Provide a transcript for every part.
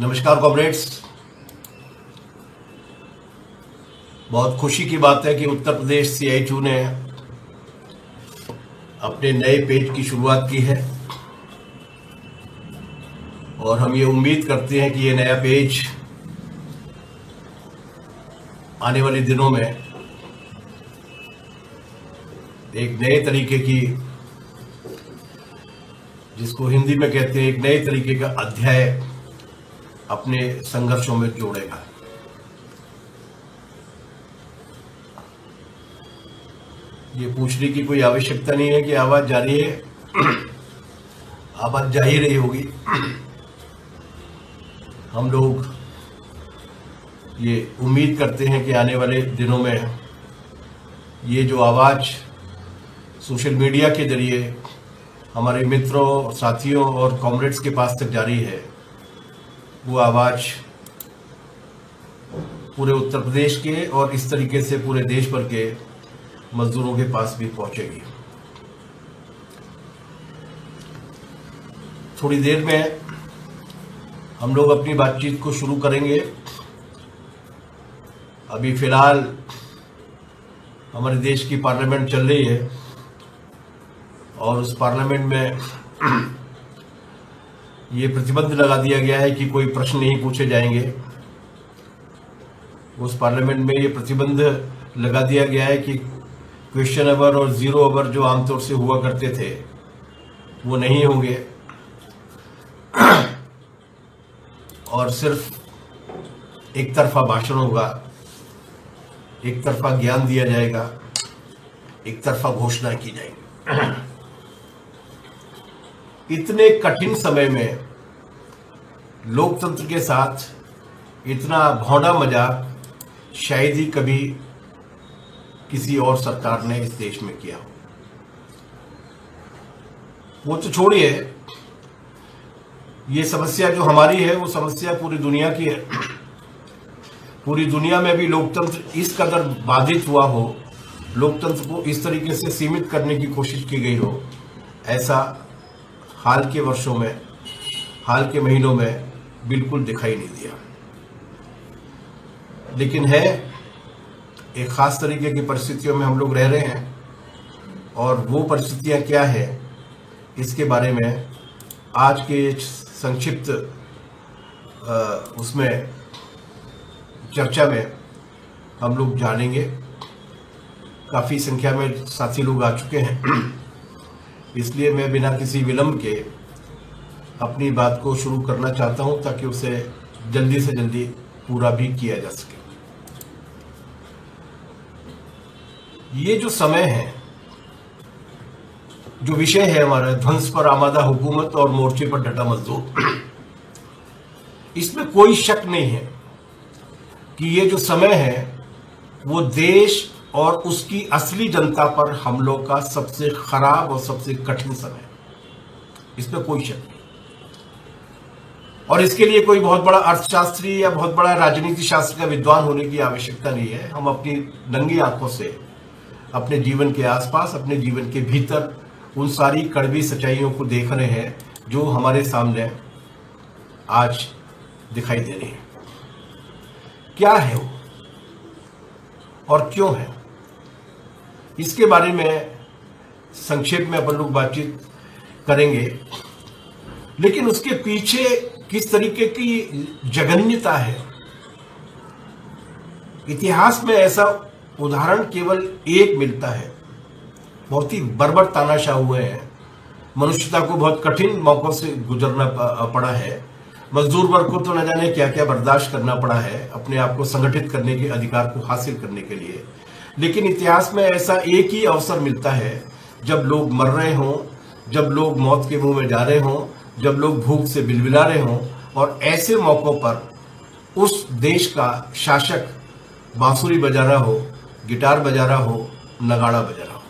नमस्कार कॉमरेड्स। बहुत खुशी की बात है कि उत्तर प्रदेश CITU ने अपने नए पेज की शुरुआत की है और हम ये उम्मीद करते हैं कि ये नया पेज आने वाले दिनों में एक नए तरीके की, जिसको हिंदी में कहते हैं एक नए तरीके का अध्याय अपने संघर्षों में जोड़ेगा। ये पूछने की कोई आवश्यकता नहीं है कि आवाज जा रही है, आवाज जा ही रही होगी। हम लोग ये उम्मीद करते हैं कि आने वाले दिनों में ये जो आवाज सोशल मीडिया के जरिए हमारे मित्रों, साथियों और कॉमरेड्स के पास तक जारी है, वो आवाज पूरे उत्तर प्रदेश के और इस तरीके से पूरे देश भर के मजदूरों के पास भी पहुंचेगी। थोड़ी देर में हम लोग अपनी बातचीत को शुरू करेंगे। अभी फिलहाल हमारे देश की पार्लियामेंट चल रही है और उस पार्लियामेंट में ये प्रतिबंध लगा दिया गया है कि कोई प्रश्न नहीं पूछे जाएंगे। उस पार्लियामेंट में ये प्रतिबंध लगा दिया गया है कि क्वेश्चन आवर और जीरो आवर जो आमतौर से हुआ करते थे वो नहीं होंगे और सिर्फ एक तरफा भाषण होगा, एक तरफा ज्ञान दिया जाएगा, एक तरफा घोषणा की जाएगी। इतने कठिन समय में लोकतंत्र के साथ इतना भौंडा मजाक शायद ही कभी किसी और सरकार ने इस देश में किया हो। वो तो छोड़िए, ये समस्या जो हमारी है वो समस्या पूरी दुनिया की है। पूरी दुनिया में भी लोकतंत्र इस कदर बाधित हुआ हो, लोकतंत्र को इस तरीके से सीमित करने की कोशिश की गई हो, ऐसा हाल के वर्षों में, हाल के महीनों में बिल्कुल दिखाई नहीं दिया। लेकिन है, एक खास तरीके की परिस्थितियों में हम लोग रह रहे हैं और वो परिस्थितियां क्या है इसके बारे में आज के संक्षिप्त उसमें चर्चा में हम लोग जानेंगे। काफ़ी संख्या में साथी लोग आ चुके हैं, इसलिए मैं बिना किसी विलंब के अपनी बात को शुरू करना चाहता हूं ताकि उसे जल्दी से जल्दी पूरा भी किया जा सके। ये जो समय है, जो विषय है हमारा, ध्वंस पर आमादा हुकूमत और मोर्चे पर डटा मजदूर, इसमें कोई शक नहीं है कि ये जो समय है वो देश और उसकी असली जनता पर हमलों का सबसे खराब और सबसे कठिन समय, इसमें कोई शक नहीं। और इसके लिए कोई बहुत बड़ा अर्थशास्त्री या बहुत बड़ा राजनीति शास्त्र का विद्वान होने की आवश्यकता नहीं है। हम अपनी नंगी आंखों से अपने जीवन के आसपास, अपने जीवन के भीतर उन सारी कड़वी सच्चाइयों को देख रहे हैं जो हमारे सामने आज दिखाई दे रही है। क्या है वो और क्यों है, इसके बारे में संक्षेप में अपन लोग बातचीत करेंगे। लेकिन उसके पीछे किस तरीके की जघन्यता है, इतिहास में ऐसा उदाहरण केवल एक मिलता है। बहुत ही बर्बर तानाशाह हुए हैं, मनुष्यता को बहुत कठिन मौकों से गुजरना पड़ा है, मजदूर वर्ग को तो न जाने क्या क्या बर्दाश्त करना पड़ा है अपने आप को संगठित करने के अधिकार को हासिल करने के लिए। लेकिन इतिहास में ऐसा एक ही अवसर मिलता है जब लोग मर रहे हों, जब लोग मौत के मुंह में जा रहे हों, जब लोग भूख से बिलबिला रहे हों, और ऐसे मौकों पर उस देश का शासक बांसुरी बजा रहा हो, गिटार बजा रहा हो, नगाड़ा बजा रहा हो।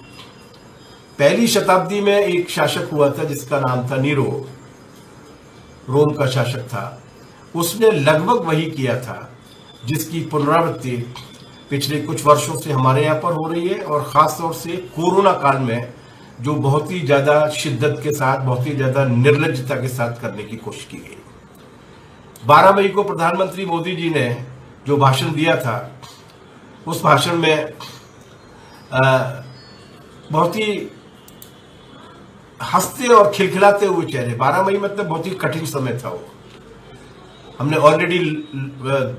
पहली शताब्दी में एक शासक हुआ था जिसका नाम था नीरो, रोम का शासक था। उसने लगभग वही किया था जिसकी पुनरावृत्ति पिछले कुछ वर्षों से हमारे यहाँ पर हो रही है, और खास तौर से कोरोना काल में जो बहुत ही ज्यादा शिद्दत के साथ, बहुत ही ज्यादा निर्लज्जता के साथ करने की कोशिश की गई। 12 मई को प्रधानमंत्री मोदी जी ने जो भाषण दिया था, उस भाषण में बहुत ही हंसते और खिलखिलाते हुए चेहरे, 12 मई मतलब बहुत ही कठिन समय था वो। हमने ऑलरेडी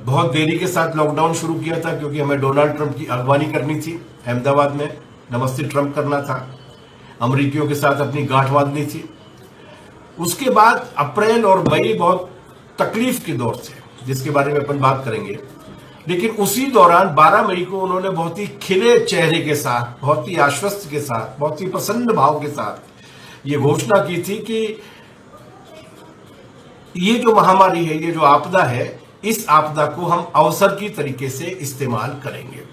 बहुत देरी के साथ लॉकडाउन शुरू किया था, क्योंकि हमें डोनाल्ड ट्रंप की अगवानी करनी थी, अहमदाबाद में नमस्ते ट्रंप करना था, अमरीकियों के साथ अपनी गांठ बांधनी थी। उसके बाद अप्रैल और मई बहुत तकलीफ के दौर थे, जिसके बारे में अपन बात करेंगे। लेकिन उसी दौरान 12 मई को उन्होंने बहुत ही खिले चेहरे के साथ, बहुत ही आश्वस्त के साथ, बहुत ही प्रसन्न भाव के साथ ये घोषणा की थी कि ये जो महामारी है, ये जो आपदा है, इस आपदा को हम अवसर की तरीके से इस्तेमाल करेंगे।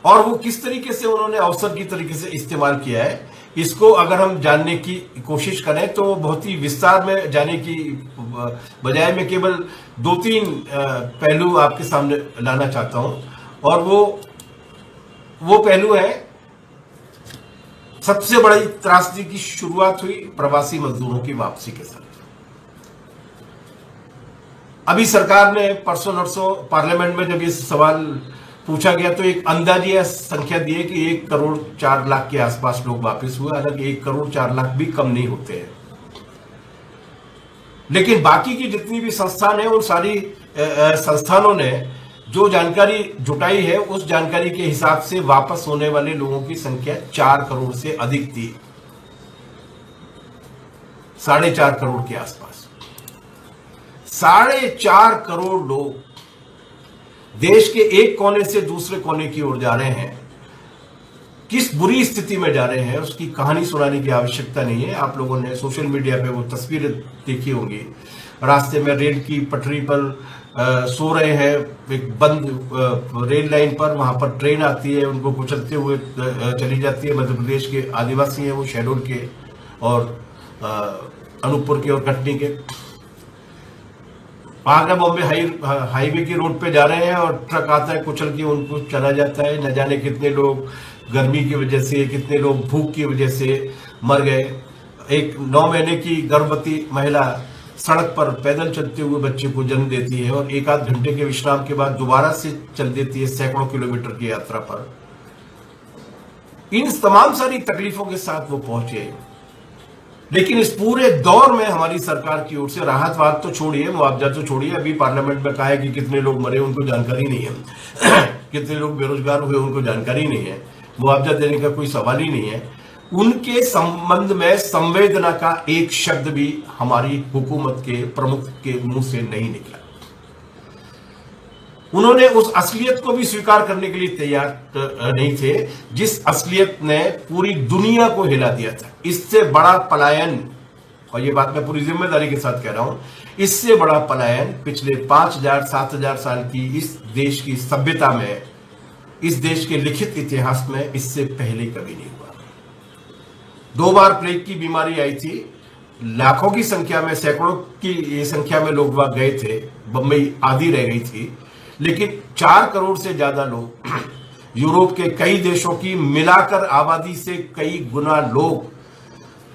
और वो किस तरीके से उन्होंने अवसर की तरीके से इस्तेमाल किया है, इसको अगर हम जानने की कोशिश करें तो बहुत ही विस्तार में जाने की बजाय मैं केवल 2-3 पहलू आपके सामने लाना चाहता हूं। और वो पहलू है, सबसे बड़ी त्रासदी की शुरुआत हुई प्रवासी मजदूरों की वापसी के साथ। अभी सरकार ने परसों नरसों पार्लियामेंट में जब ये सवाल पूछा गया तो एक अंदाजिया संख्या दी है कि 1 करोड़ 4 लाख के आसपास लोग वापस हुए। हालांकि 1 करोड़ 4 लाख भी कम नहीं होते हैं, लेकिन बाकी की जितनी भी संस्थान है, उन सारी संस्थानों ने जो जानकारी जुटाई है, उस जानकारी के हिसाब से वापस होने वाले लोगों की संख्या 4 करोड़ से अधिक थी, 4.5 करोड़ के आसपास। 4.5 करोड़ लोग देश के एक कोने से दूसरे कोने की ओर जा रहे हैं। किस बुरी स्थिति में जा रहे हैं उसकी कहानी सुनाने की आवश्यकता नहीं है। आप लोगों ने सोशल मीडिया पे वो तस्वीरें देखी होंगी, रास्ते में रेल की पटरी पर सो रहे हैं, एक बंद रेल लाइन पर, वहां पर ट्रेन आती है, उनको कुचलते हुए चली जाती है। मध्य प्रदेश के आदिवासी हैं वो, शहडोल के और अनूपपुर के और कटनी के। आगरा बॉम्बे हाईवे की रोड पे जा रहे हैं और ट्रक आता है, कुचल के उनको चला जाता है। न जाने कितने लोग गर्मी की वजह से, कितने लोग भूख की वजह से मर गए। एक 9 महीने की गर्भवती महिला सड़क पर पैदल चलते हुए बच्चे को जन्म देती है और 1-8 घंटे के विश्राम के बाद दोबारा से चल देती है सैकड़ों किलोमीटर की यात्रा पर। इन तमाम सारी तकलीफों के साथ वो पहुंचे। लेकिन इस पूरे दौर में हमारी सरकार की ओर से राहत वाद तो छोड़िए, मुआवजा तो छोड़िए, अभी पार्लियामेंट में कहा है कि कितने लोग मरे उनको जानकारी नहीं है कितने लोग बेरोजगार हुए उनको जानकारी नहीं है, मुआवजा देने का कोई सवाल ही नहीं है। उनके संबंध में संवेदना का एक शब्द भी हमारी हुकूमत के प्रमुख के मुंह से नहीं निकला। उन्होंने उस असलियत को भी स्वीकार करने के लिए तैयार नहीं थे, जिस असलियत ने पूरी दुनिया को हिला दिया था। इससे बड़ा पलायन, और ये बात मैं पूरी जिम्मेदारी के साथ कह रहा हूं, इससे बड़ा पलायन पिछले 5000-7000 साल की इस देश की सभ्यता में, इस देश के लिखित इतिहास में इससे पहले कभी नहीं हुआ। 2 बार प्लेग की बीमारी आई थी, लाखों की संख्या में, सैकड़ों की संख्या में लोग वहां गए थे, बंबई आधी रह गई थी। लेकिन 4 करोड़ से ज्यादा लोग, यूरोप के कई देशों की मिलाकर आबादी से कई गुना लोग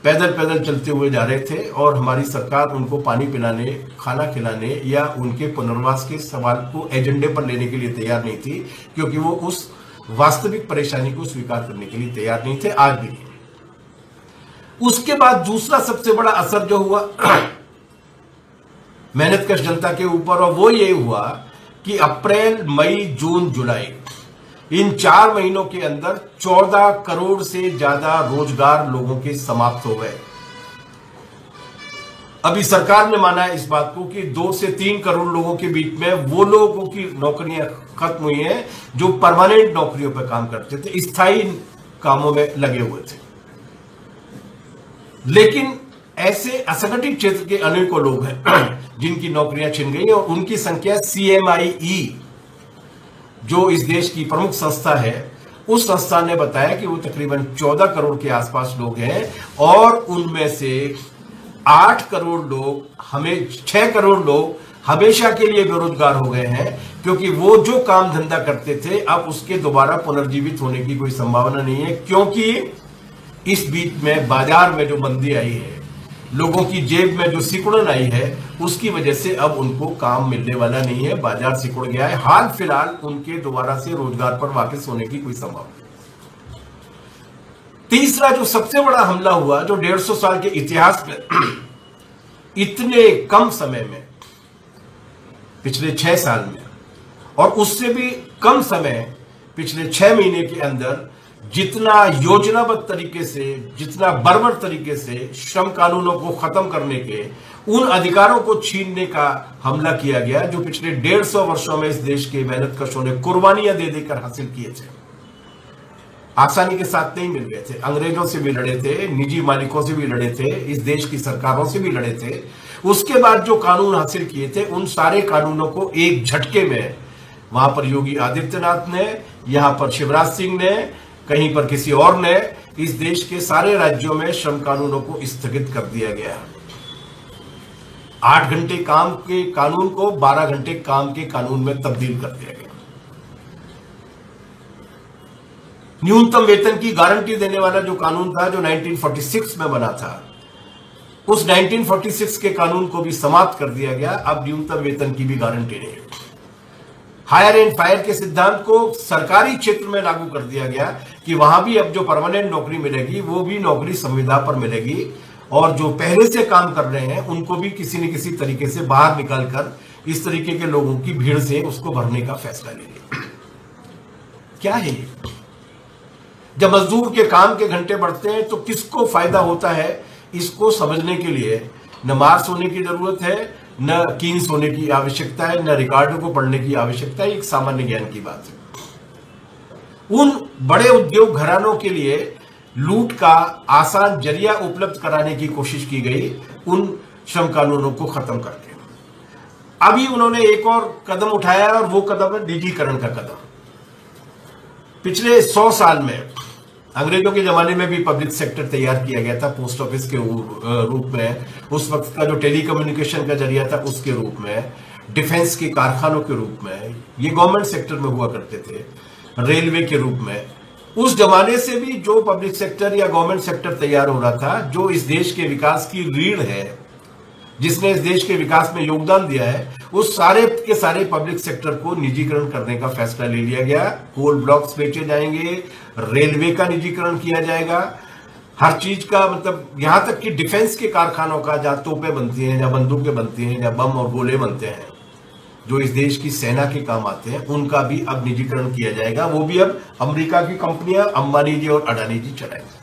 पैदल पैदल चलते हुए जा रहे थे और हमारी सरकार उनको पानी पिलाने, खाना खिलाने या उनके पुनर्वास के सवाल को एजेंडे पर लेने के लिए तैयार नहीं थी, क्योंकि वो उस वास्तविक परेशानी को स्वीकार करने के लिए तैयार नहीं थे, आज भी नहीं। उसके बाद दूसरा सबसे बड़ा असर जो हुआ मेहनतकश जनता के ऊपर, और वो ये हुआ कि अप्रैल, मई, जून, जुलाई, इन 4 महीनों के अंदर 14 करोड़ से ज्यादा रोजगार लोगों के समाप्त हो गए। अभी सरकार ने माना है इस बात को कि 2 से 3 करोड़ लोगों के बीच में वो लोगों की नौकरियां खत्म हुई हैं जो परमानेंट नौकरियों पर काम करते थे, स्थायी कामों में लगे हुए थे। लेकिन ऐसे असंगठित क्षेत्र के अनेकों लोग हैं जिनकी नौकरियां छिन गई, और उनकी संख्या CMIE, जो इस देश की प्रमुख संस्था है, उस संस्था ने बताया कि वो तकरीबन 14 करोड़ के आसपास लोग हैं, और उनमें से 8 करोड़ लोग, 6 करोड़ लोग हमेशा के लिए बेरोजगार हो गए हैं, क्योंकि वो जो काम धंधा करते थे अब उसके दोबारा पुनर्जीवित होने की कोई संभावना नहीं है, क्योंकि इस बीच में बाजार में जो मंदी आई है, लोगों की जेब में जो सिकुड़न आई है उसकी वजह से अब उनको काम मिलने वाला नहीं है, बाजार सिकुड़ गया है। हाल फिलहाल उनके दोबारा से रोजगार पर वापस होने की कोई संभावना नहीं। तीसरा जो सबसे बड़ा हमला हुआ, जो 150 साल के इतिहास में इतने कम समय में, पिछले 6 साल में, और उससे भी कम समय पिछले 6 महीने के अंदर जितना योजनाबद्ध तरीके से, जितना बर्बर तरीके से श्रम कानूनों को खत्म करने के, उन अधिकारों को छीनने का हमला किया गया जो पिछले 150 वर्षों में इस देश के मेहनतकशों ने कुर्बानियां दे देकर हासिल किए थे। आसानी के साथ नहीं मिल गए थे। अंग्रेजों से भी लड़े थे, निजी मालिकों से भी लड़े थे, इस देश की सरकारों से भी लड़े थे। उसके बाद जो कानून हासिल किए थे उन सारे कानूनों को एक झटके में वहां पर योगी आदित्यनाथ ने, यहां पर शिवराज सिंह ने, कहीं पर किसी और ने, इस देश के सारे राज्यों में श्रम कानूनों को स्थगित कर दिया गया। 8 घंटे काम के कानून को 12 घंटे काम के कानून में तब्दील कर दिया गया। न्यूनतम वेतन की गारंटी देने वाला जो कानून था, जो 1946 में बना था, उस 1946 के कानून को भी समाप्त कर दिया गया। अब न्यूनतम वेतन की भी गारंटी नहीं है। हायर एंड फायर के सिद्धांत को सरकारी क्षेत्र में लागू कर दिया गया कि वहां भी अब जो परमानेंट नौकरी मिलेगी वो भी नौकरी संविदा पर मिलेगी, और जो पहले से काम कर रहे हैं उनको भी किसी न किसी तरीके से बाहर निकालकर इस तरीके के लोगों की भीड़ से उसको भरने का फैसला ले लिया। क्या है ये? जब मजदूर के काम के घंटे बढ़ते हैं तो किसको फायदा होता है, इसको समझने के लिए न मार्स होने की जरूरत है, न कीन्स होने की आवश्यकता है, न रिकार्डो को पढ़ने की आवश्यकता है। एक सामान्य ज्ञान की बात है। उन बड़े उद्योग घरानों के लिए लूट का आसान जरिया उपलब्ध कराने की कोशिश की गई उन श्रम कानूनों को खत्म करके। अभी उन्होंने एक और कदम उठाया और वो कदम है निजीकरण का कदम। पिछले 100 साल में अंग्रेजों के जमाने में भी पब्लिक सेक्टर तैयार किया गया था, पोस्ट ऑफिस के रूप में, उस वक्त का जो टेलीकम्युनिकेशन का जरिया था उसके रूप में, डिफेंस के कारखानों के रूप में, ये गवर्नमेंट सेक्टर में हुआ करते थे, रेलवे के रूप में। उस जमाने से भी जो पब्लिक सेक्टर या गवर्नमेंट सेक्टर तैयार हो रहा था, जो इस देश के विकास की रीढ़ है, जिसने इस देश के विकास में योगदान दिया है, उस सारे के सारे पब्लिक सेक्टर को निजीकरण करने का फैसला ले लिया गया। कोल ब्लॉक्स बेचे जाएंगे, रेलवे का निजीकरण किया जाएगा, हर चीज का, मतलब यहां तक कि डिफेंस के कारखानों का, जहां तोपें बनती हैं, जहां बंदूकें बनती हैं, जहां बम और गोले बनते हैं, जो इस देश की सेना के काम आते हैं, उनका भी अब निजीकरण किया जाएगा। वो भी अब अमेरिका की कंपनियां अंबानी जी और अडानी जी चलाएंगे।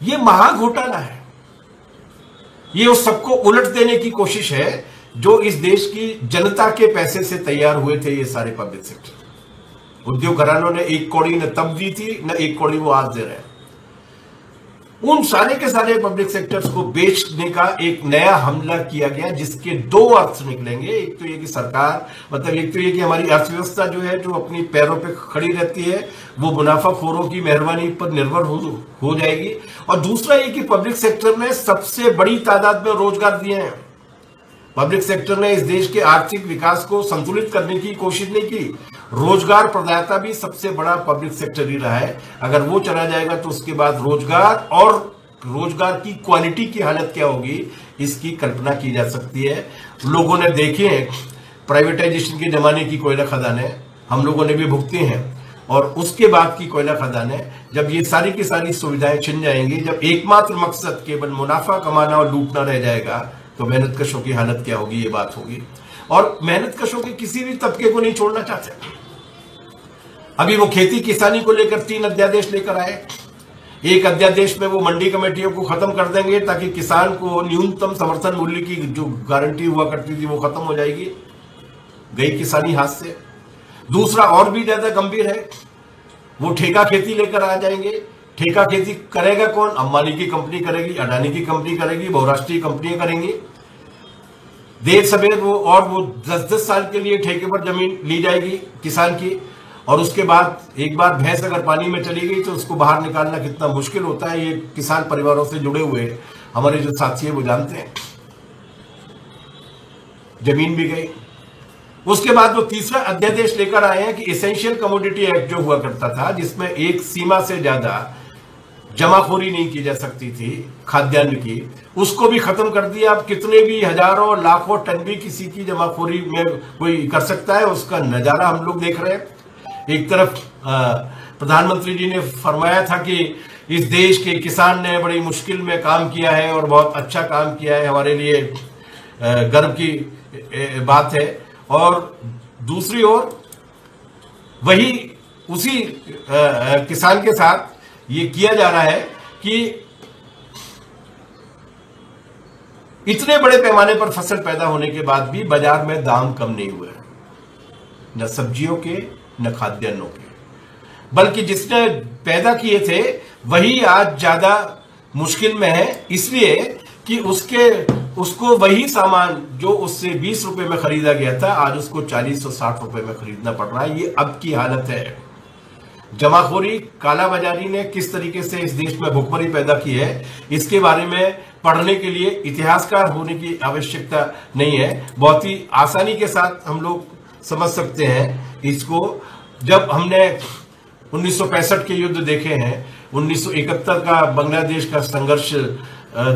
ये महाघोटाला है। ये उस सबको उलट देने की कोशिश है जो इस देश की जनता के पैसे से तैयार हुए थे ये सारे पब्लिक सेक्टर। उद्योग घरानों ने 1 कौड़ी न तब दी थी, न 1 कौड़ी वो आज दे रहे हैं। उन सारे के सारे पब्लिक सेक्टर्स को बेचने का एक नया हमला किया गया, जिसके 2 अर्थ निकलेंगे। एक तो ये कि सरकार, मतलब एक तो ये कि हमारी अर्थव्यवस्था जो है, जो अपनी पैरों पे खड़ी रहती है, वो मुनाफाखोरों की मेहरबानी पर निर्भर हो जाएगी। और दूसरा ये कि पब्लिक सेक्टर ने सबसे बड़ी तादाद में रोजगार दिए हैं। पब्लिक सेक्टर ने इस देश के आर्थिक विकास को संतुलित करने की कोशिश नहीं की। रोजगार प्रदाता भी सबसे बड़ा पब्लिक सेक्टर ही रहा है। अगर वो चला जाएगा तो उसके बाद रोजगार और रोजगार की क्वालिटी की हालत क्या होगी, इसकी कल्पना की जा सकती है। लोगों ने देखे हैं प्राइवेटाइजेशन के जमाने की कोयला खदानें, हम लोगों ने भी भुगती हैं, और उसके बाद की कोयला खदानें, जब ये सारी की सारी सुविधाएं छिन जाएंगी, जब एकमात्र मकसद केवल मुनाफा कमाना और लूटना रह जाएगा, तो मेहनतकशों की हालत क्या होगी, ये बात होगी। और मेहनतकशों के किसी भी तबके को नहीं छोड़ना चाहते। अभी वो खेती किसानी को लेकर 3 अध्यादेश लेकर आए। एक अध्यादेश में वो मंडी कमेटियों को खत्म कर देंगे ताकि किसान को न्यूनतम समर्थन मूल्य की जो गारंटी हुआ करती थी वो खत्म हो जाएगी, गई किसानी हाथ से। दूसरा और भी ज्यादा गंभीर है, वो ठेका खेती लेकर आ जाएंगे। ठेका खेती करेगा कौन? अंबानी की कंपनी करेगी, अडानी की कंपनी करेगी, बहुराष्ट्रीय कंपनियां करेंगी। देर सवेर वो 10-10 साल के लिए ठेके पर जमीन ली जाएगी किसान की, और उसके बाद एक बार भैंस अगर पानी में चली गई तो उसको बाहर निकालना कितना मुश्किल होता है, ये किसान परिवारों से जुड़े हुए हमारे जो साथी है वो जानते हैं। जमीन भी गई। उसके बाद वो तीसरा अध्यादेश लेकर आए हैं कि एसेंशियल कमोडिटी एक्ट जो हुआ करता था, जिसमें एक सीमा से ज्यादा जमाखोरी नहीं की जा सकती थी खाद्यान्न की, उसको भी खत्म कर दिया। अब कितने भी हजारों लाखों टन भी किसी की जमाखोरी में कोई कर सकता है, उसका नजारा हम लोग देख रहे हैं। एक तरफ प्रधानमंत्री जी ने फरमाया था कि इस देश के किसान ने बड़ी मुश्किल में काम किया है और बहुत अच्छा काम किया है, हमारे लिए गर्व की बात है। और दूसरी ओर वही उसी किसान के साथ ये किया जा रहा है कि इतने बड़े पैमाने पर फसल पैदा होने के बाद भी बाजार में दाम कम नहीं हुए, न सब्जियों के न खाद्यान्नों के, बल्कि जिसने पैदा किए थे वही आज ज्यादा मुश्किल में है, इसलिए कि उसको वही सामान जो उससे 20 रुपए में खरीदा गया था आज उसको 40 और 60 रुपए में खरीदना पड़ रहा है। ये अब की हालत है। जमाखोरी, कालाबाजारी ने किस तरीके से इस देश में भुखमरी पैदा की है, इसके बारे में पढ़ने के लिए इतिहासकार होने की आवश्यकता नहीं है। बहुत ही आसानी के साथ हम लोग समझ सकते हैं इसको। जब हमने 1965 के युद्ध देखे हैं, 1971 का बांग्लादेश का संघर्ष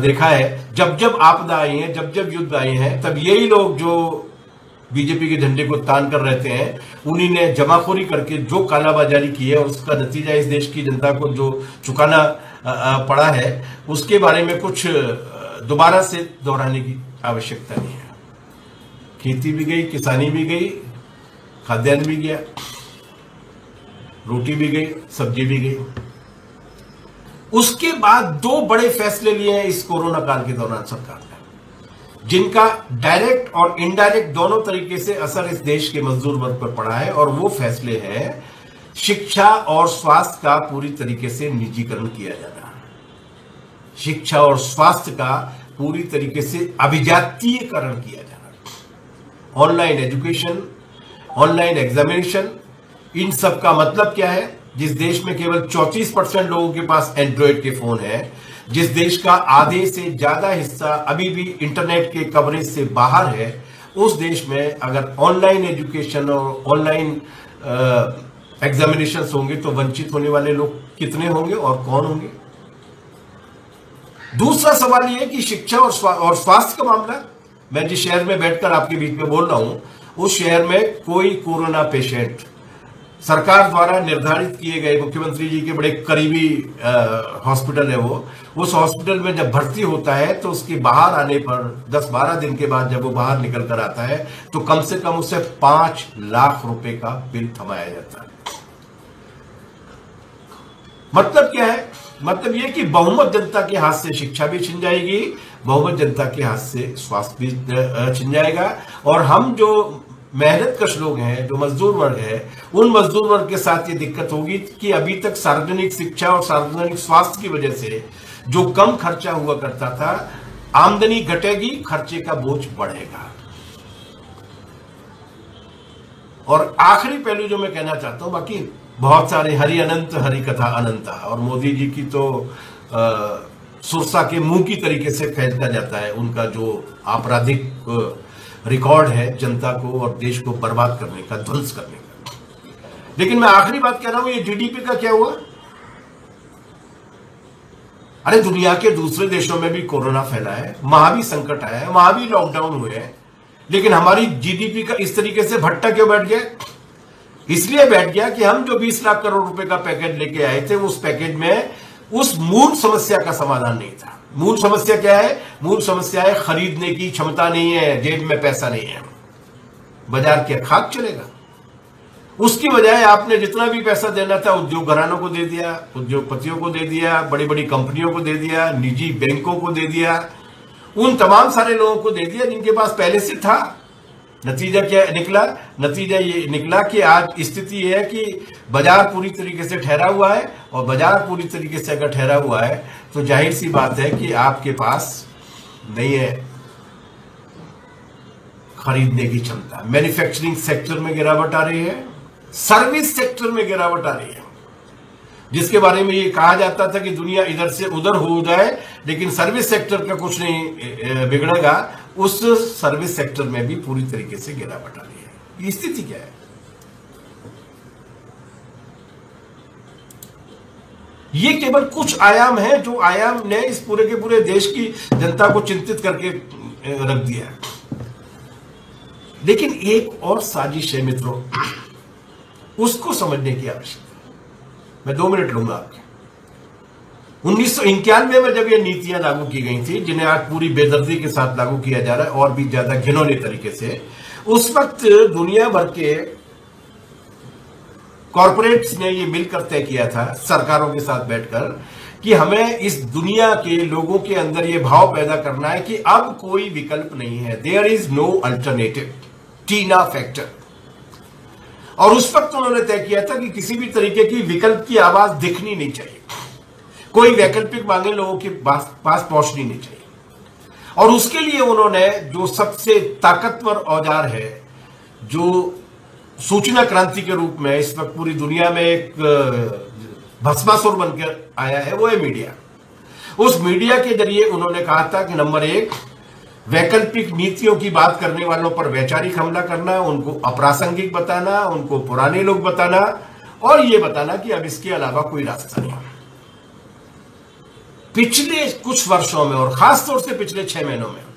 देखा है, जब जब आपदा आई है, जब जब युद्ध आए हैं, तब यही लोग जो बीजेपी के झंडे को तान कर रहते हैं, उन्हीं ने जमाखोरी करके जो कालाबाजारी की है और उसका नतीजा इस देश की जनता को जो चुकाना पड़ा है, उसके बारे में कुछ दोबारा से दोहराने की आवश्यकता नहीं है। खेती भी गई, किसानी भी गई, खाद्यान्न भी गया, रोटी भी गई, सब्जी भी गई। उसके बाद दो बड़े फैसले लिए हैं इस कोरोना काल के दौरान सरकार ने, जिनका डायरेक्ट और इनडायरेक्ट दोनों तरीके से असर इस देश के मजदूर वर्ग पर पड़ा है। और वो फैसले हैं शिक्षा और स्वास्थ्य का पूरी तरीके से निजीकरण किया जाना, शिक्षा और स्वास्थ्य का पूरी तरीके से अभिजातीयकरण किया जाना, ऑनलाइन एजुकेशन, ऑनलाइन एग्जामिनेशन। इन सब का मतलब क्या है? जिस देश में केवल 34% लोगों के पास एंड्रॉयड के फोन है, जिस देश का आधे से ज्यादा हिस्सा अभी भी इंटरनेट के कवरेज से बाहर है, उस देश में अगर ऑनलाइन एजुकेशन और ऑनलाइन एग्जामिनेशन होंगे तो वंचित होने वाले लोग कितने होंगे और कौन होंगे? दूसरा सवाल यह है कि शिक्षा और स्वास्थ्य का मामला, मैं जिस शहर में बैठकर आपके बीच में बोल रहा हूं, उस शहर में कोई कोरोना पेशेंट सरकार द्वारा निर्धारित किए गए, मुख्यमंत्री जी के बड़े करीबी हॉस्पिटल है वो, उस हॉस्पिटल में जब भर्ती होता है तो उसके बाहर आने पर 10-12 दिन के बाद जब वो बाहर निकल कर आता है तो कम से कम उसे 5 लाख रुपए का बिल थमाया जाता है। मतलब क्या है? मतलब यह कि बहुमत जनता के हाथ से शिक्षा भी छिन जाएगी, बहुमत जनता के हाथ से स्वास्थ्य भी छिन जाएगा। और हम जो मेहनतकश लोग हैं, जो मजदूर वर्ग है, उन मजदूर वर्ग के साथ ये दिक्कत होगी कि अभी तक सार्वजनिक शिक्षा और सार्वजनिक स्वास्थ्य की वजह से जो कम खर्चा हुआ करता था, आमदनी घटेगी, खर्चे का बोझ बढ़ेगा। और आखिरी पहलू जो मैं कहना चाहता हूं, बाकी बहुत सारे हरि अनंत हरि कथा अनंता, और मोदी जी की तो सुरसा के मुंह की तरीके से फेंका जाता है उनका जो आपराधिक रिकॉर्ड है जनता को और देश को बर्बाद करने का, ध्वंस करने का। लेकिन मैं आखिरी बात कह रहा हूं, ये जीडीपी का क्या हुआ? अरे दुनिया के दूसरे देशों में भी कोरोना फैला है, वहां भी संकट आया है, वहां भी लॉकडाउन हुए हैं, लेकिन हमारी जीडीपी का इस तरीके से भट्टा क्यों बैठ गया? इसलिए बैठ गया कि हम जो 20 लाख करोड़ रुपए का पैकेज लेके आए थे, उस पैकेज में उस मूल समस्या का समाधान नहीं था। मूल समस्या क्या है? मूल समस्या है खरीदने की क्षमता नहीं है, जेब में पैसा नहीं है, बाजार क्या खाक चलेगा? उसकी बजाय आपने जितना भी पैसा देना था उद्योग घरानों को दे दिया, उद्योगपतियों को दे दिया, बड़ी बड़ी कंपनियों को दे दिया, निजी बैंकों को दे दिया, उन तमाम सारे लोगों को दे दिया जिनके पास पहले से था। नतीजा क्या निकला? नतीजा ये निकला कि आज स्थिति है कि बाजार पूरी तरीके से ठहरा हुआ है, और बाजार पूरी तरीके से अगर ठहरा हुआ है तो जाहिर सी बात है कि आपके पास नहीं है खरीदने की क्षमता। मैन्युफैक्चरिंग सेक्टर में गिरावट आ रही है, सर्विस सेक्टर में गिरावट आ रही है, जिसके बारे में ये कहा जाता था कि दुनिया इधर से उधर हो जाए लेकिन सर्विस सेक्टर का कुछ नहीं बिगड़ेगा, उस सर्विस सेक्टर में भी पूरी तरीके से गिरावट आ रही है। ये स्थिति क्या है? ये केवल कुछ आयाम है जो आयाम ने इस पूरे के पूरे देश की जनता को चिंतित करके रख दिया है। लेकिन एक और साजिश है मित्रों, उसको समझने की आवश्यकता है। मैं 2 मिनट लूंगा आपके। 1991 में जब ये नीतियां लागू की गई थी, जिन्हें आज पूरी बेदर्दी के साथ लागू किया जा रहा है और भी ज्यादा घिनौने तरीके से, उस वक्त दुनिया भर के कॉरपोरेट्स ने ये मिलकर तय किया था सरकारों के साथ बैठकर कि हमें इस दुनिया के लोगों के अंदर ये भाव पैदा करना है कि अब कोई विकल्प नहीं है, there is no alternative, TINA factor. और उस वक्त उन्होंने तय किया था कि किसी भी तरीके की विकल्प की आवाज दिखनी नहीं चाहिए, कोई वैकल्पिक मांगे लोगों के पास पहुंचनी नहीं चाहिए। और उसके लिए उन्होंने जो सबसे ताकतवर औजार है, जो सूचना क्रांति के रूप में इस वक्त पूरी दुनिया में एक भस्मासुर बनकर आया है, वो है मीडिया। उस मीडिया के जरिए उन्होंने कहा था कि नंबर 1, वैकल्पिक नीतियों की बात करने वालों पर वैचारिक हमला करना, उनको अप्रासंगिक बताना, उनको पुराने लोग बताना और ये बताना कि अब इसके अलावा कोई रास्ता नहीं। पिछले कुछ वर्षों में और खासतौर से पिछले 6 महीनों में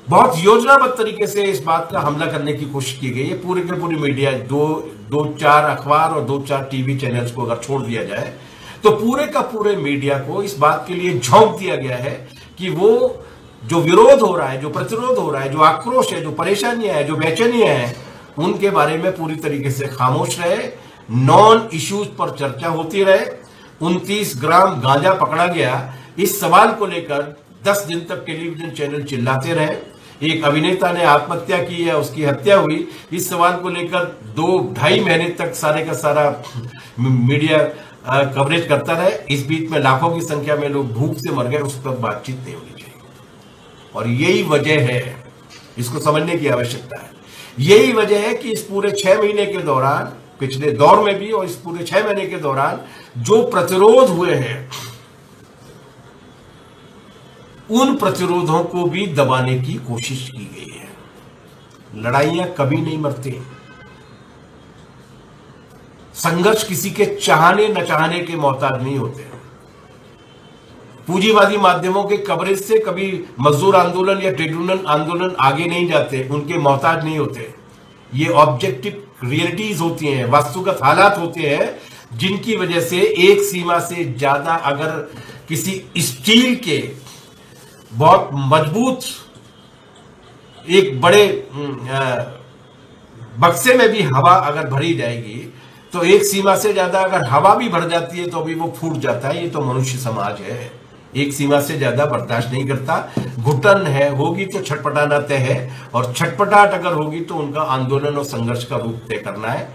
बहुत योजनाबद्ध तरीके से इस बात का हमला करने की कोशिश की गई है। पूरे के पूरी मीडिया, दो चार अखबार और 2-4 टीवी चैनल्स को अगर छोड़ दिया जाए तो पूरे का पूरे मीडिया को इस बात के लिए झोंक दिया गया है कि वो जो विरोध हो रहा है, जो प्रतिरोध हो रहा है, जो आक्रोश है, जो परेशानियां हैं, जो बेचैनियां हैं, उनके बारे में पूरी तरीके से खामोश रहे, नॉन इश्यूज पर चर्चा होती रहे। 29 ग्राम गांजा पकड़ा गया, इस सवाल को लेकर 10 दिन तक टेलीविजन चैनल चिल्लाते रहे। एक अभिनेता ने आत्महत्या की या उसकी हत्या हुई, इस सवाल को लेकर 2-2.5 महीने तक सारे का सारा मीडिया कवरेज करता रहे। इस बीच में लाखों की संख्या में लोग भूख से मर गए, उस पर बातचीत नहीं होनी चाहिए। और यही वजह है, इसको समझने की आवश्यकता है, यही वजह है कि इस पूरे 6 महीने के दौरान, पिछले दौर में भी और इस पूरे 6 महीने के दौरान जो प्रतिरोध हुए हैं, उन प्रतिरोधों को भी दबाने की कोशिश की गई है। लड़ाइयां कभी नहीं मरती, संघर्ष किसी के चाहने न चाहने के मोहताज नहीं होते। पूंजीवादी माध्यमों के कवरेज से कभी मजदूर आंदोलन या ट्रेड यूनियन आंदोलन आगे नहीं जाते, उनके मोहताज नहीं होते। ये ऑब्जेक्टिव रियलिटीज होती हैं, वास्तुगत हालात होते हैं, जिनकी वजह से एक सीमा से ज्यादा अगर किसी स्टील के बहुत मजबूत एक बड़े बक्से में भी हवा अगर भरी जाएगी तो एक सीमा से ज्यादा अगर हवा भी भर जाती है तो भी वो फूट जाता है। ये तो मनुष्य समाज है, एक सीमा से ज्यादा बर्दाश्त नहीं करता। घुटन है होगी तो छटपटाना तय है, और छटपटाहट अगर होगी तो उनका आंदोलन और संघर्ष का रूप तय करना है,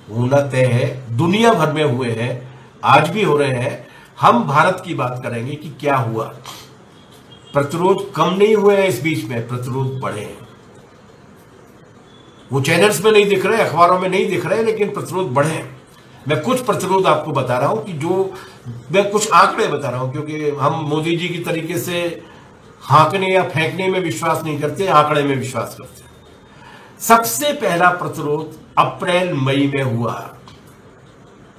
होना तय है। दुनिया भर में हुए हैं, आज भी हो रहे हैं। हम भारत की बात करेंगे कि क्या हुआ। प्रतिरोध कम नहीं हुए हैं, इस बीच में प्रतिरोध बढ़े हैं। वो चैनल्स में नहीं दिख रहे, अखबारों में नहीं दिख रहे, लेकिन प्रतिरोध बढ़े हैं। मैं कुछ प्रतिरोध आपको बता रहा हूं कि जो मैं कुछ आंकड़े बता रहा हूं, क्योंकि हम मोदी जी की तरीके से हाँकने या फेंकने में विश्वास नहीं करते, आंकड़े में विश्वास करते हैं। सबसे पहला प्रतिरोध अप्रैल मई में हुआ।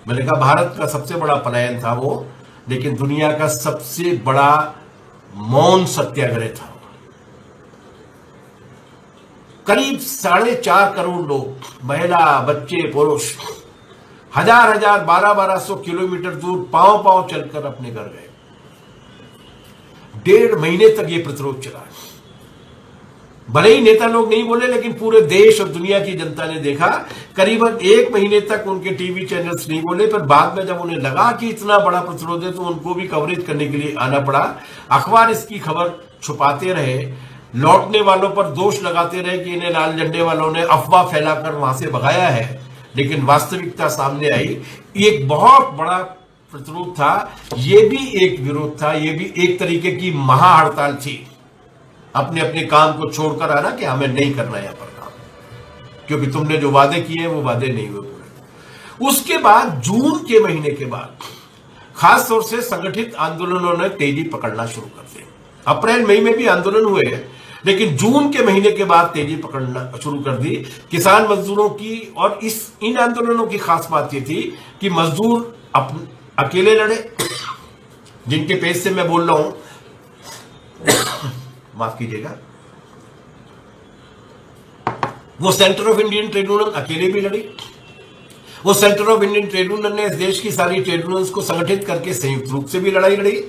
मैंने कहा भारत का सबसे बड़ा पलायन था वो, लेकिन दुनिया का सबसे बड़ा मौन सत्याग्रह था। करीब 4.5 करोड़ लोग, महिला, बच्चे, पुरुष, हजार 1200 किलोमीटर दूर पांव पांव चलकर अपने घर गए। 1.5 महीने तक ये प्रतिरोध चला। भले ही नेता लोग नहीं बोले, लेकिन पूरे देश और दुनिया की जनता ने देखा। करीबन 1 महीने तक उनके टीवी चैनल्स नहीं बोले, पर बाद में जब उन्हें लगा कि इतना बड़ा प्रतिरोध है तो उनको भी कवरेज करने के लिए आना पड़ा। अखबार इसकी खबर छुपाते रहे, लौटने वालों पर दोष लगाते रहे कि इन्हें लाल झंडे वालों ने अफवाह फैलाकर वहां से भगाया है, लेकिन वास्तविकता सामने आई। एक बहुत बड़ा प्रतिरोध था, ये भी एक विरोध था, ये भी एक तरीके की महाहड़ताल थी। अपने अपने काम को छोड़कर आना कि हमें नहीं करना यहां पर काम, क्योंकि तुमने जो वादे किए वो वादे नहीं हुए पूरे। उसके बाद जून के महीने के बाद खास तौर से संगठित आंदोलनों ने तेजी पकड़ना शुरू कर दी। अप्रैल मई में भी आंदोलन हुए, लेकिन जून के महीने के बाद तेजी पकड़ना शुरू कर दी किसान मजदूरों की। और इन आंदोलनों की खास बात यह थी कि मजदूर अकेले लड़े, जिनके पेज से मैं बोल रहा हूं, माफ कीजिएगा, वो centre of Indian trade union अकेले भी लड़ी। वो centre of Indian trade union ने इस देश की सारी ट्रेड यूनियंस को संगठित करके संयुक्त रूप से भी लड़ाई लड़ी।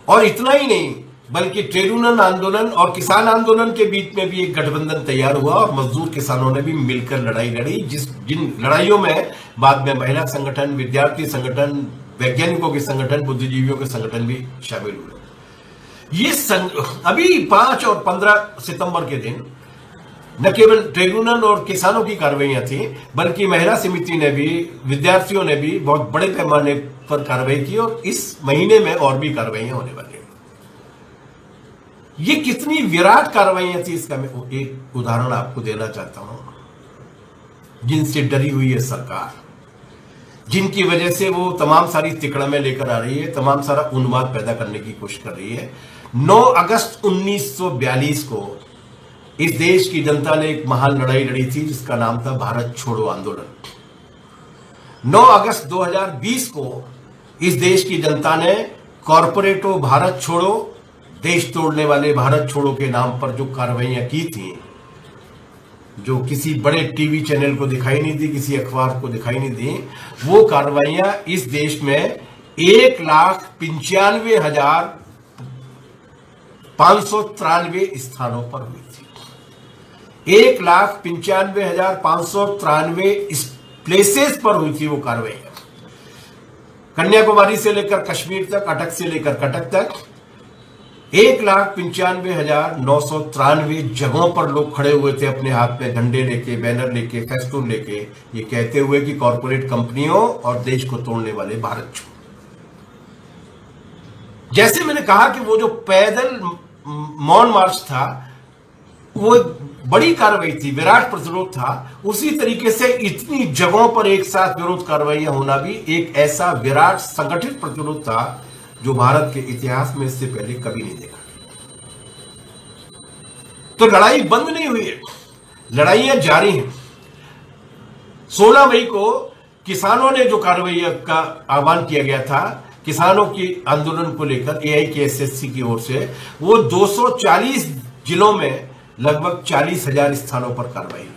और इतना ही नहीं, बल्कि ट्रेड यूनियन आंदोलन और किसान आंदोलन के बीच में भी एक गठबंधन तैयार हुआ और मजदूर किसानों ने भी मिलकर लड़ाई लड़ी, जिन लड़ाइयों में बाद में महिला संगठन, विद्यार्थी संगठन, वैज्ञानिकों के संगठन, बुद्धिजीवियों के संगठन भी शामिल हुए। ये अभी 5 और 15 सितंबर के दिन न केवल ट्रेड यूनियन और किसानों की कार्रवाइयां थी, बल्कि महिला समिति ने भी, विद्यार्थियों ने भी बहुत बड़े पैमाने पर कार्रवाई की और इस महीने में और भी कार्रवाइयां होने वाली हैं। ये कितनी विराट कार्रवाइयां थी, इसका मैं एक उदाहरण आपको देना चाहता हूं। जिनसे डरी हुई है सरकार, जिनकी वजह से वो तमाम सारी तिकड़में लेकर आ रही है, तमाम सारा उन्माद पैदा करने की कोशिश कर रही है। 9 अगस्त 1942 को इस देश की जनता ने एक महान लड़ाई लड़ी थी, जिसका नाम था भारत छोड़ो आंदोलन। 9 अगस्त 2020 को इस देश की जनता ने कॉर्पोरेटो भारत छोड़ो, देश तोड़ने वाले भारत छोड़ो के नाम पर जो कार्रवाइयां की थी, जो किसी बड़े टीवी चैनल को दिखाई नहीं दी, किसी अखबार को दिखाई नहीं दी, वो कार्रवाइयां इस देश में 1,95,593 स्थानों पर हुई थी। 1,95,593 प्लेसेस पर हुई थी वो कार्रवाई। कन्याकुमारी से लेकर कश्मीर तक, अटक से लेकर कटक तक 1,95,993 जगहों पर लोग खड़े हुए थे, अपने हाथ में झंडे लेके, बैनर लेके, फेस्टून लेके, ये कहते हुए कि कॉर्पोरेट कंपनियों और देश को तोड़ने वाले भारत छोड़ो। जैसे मैंने कहा कि वो जो पैदल मौन मार्च था, वो बड़ी कार्रवाई थी, विराट प्रतिरोध था, उसी तरीके से इतनी जगहों पर एक साथ विरोध कार्रवाइयां होना भी एक ऐसा विराट संगठित प्रतिरोध था जो भारत के इतिहास में इससे पहले कभी नहीं देखा। तो लड़ाई बंद नहीं हुई है, लड़ाइयां जारी हैं। 16 मई को किसानों ने जो कार्रवाई का आह्वान किया गया था, किसानों की आंदोलन को लेकर AIKSSC की ओर से, वो 240 जिलों में लगभग 40,000 स्थानों पर कार्रवाई।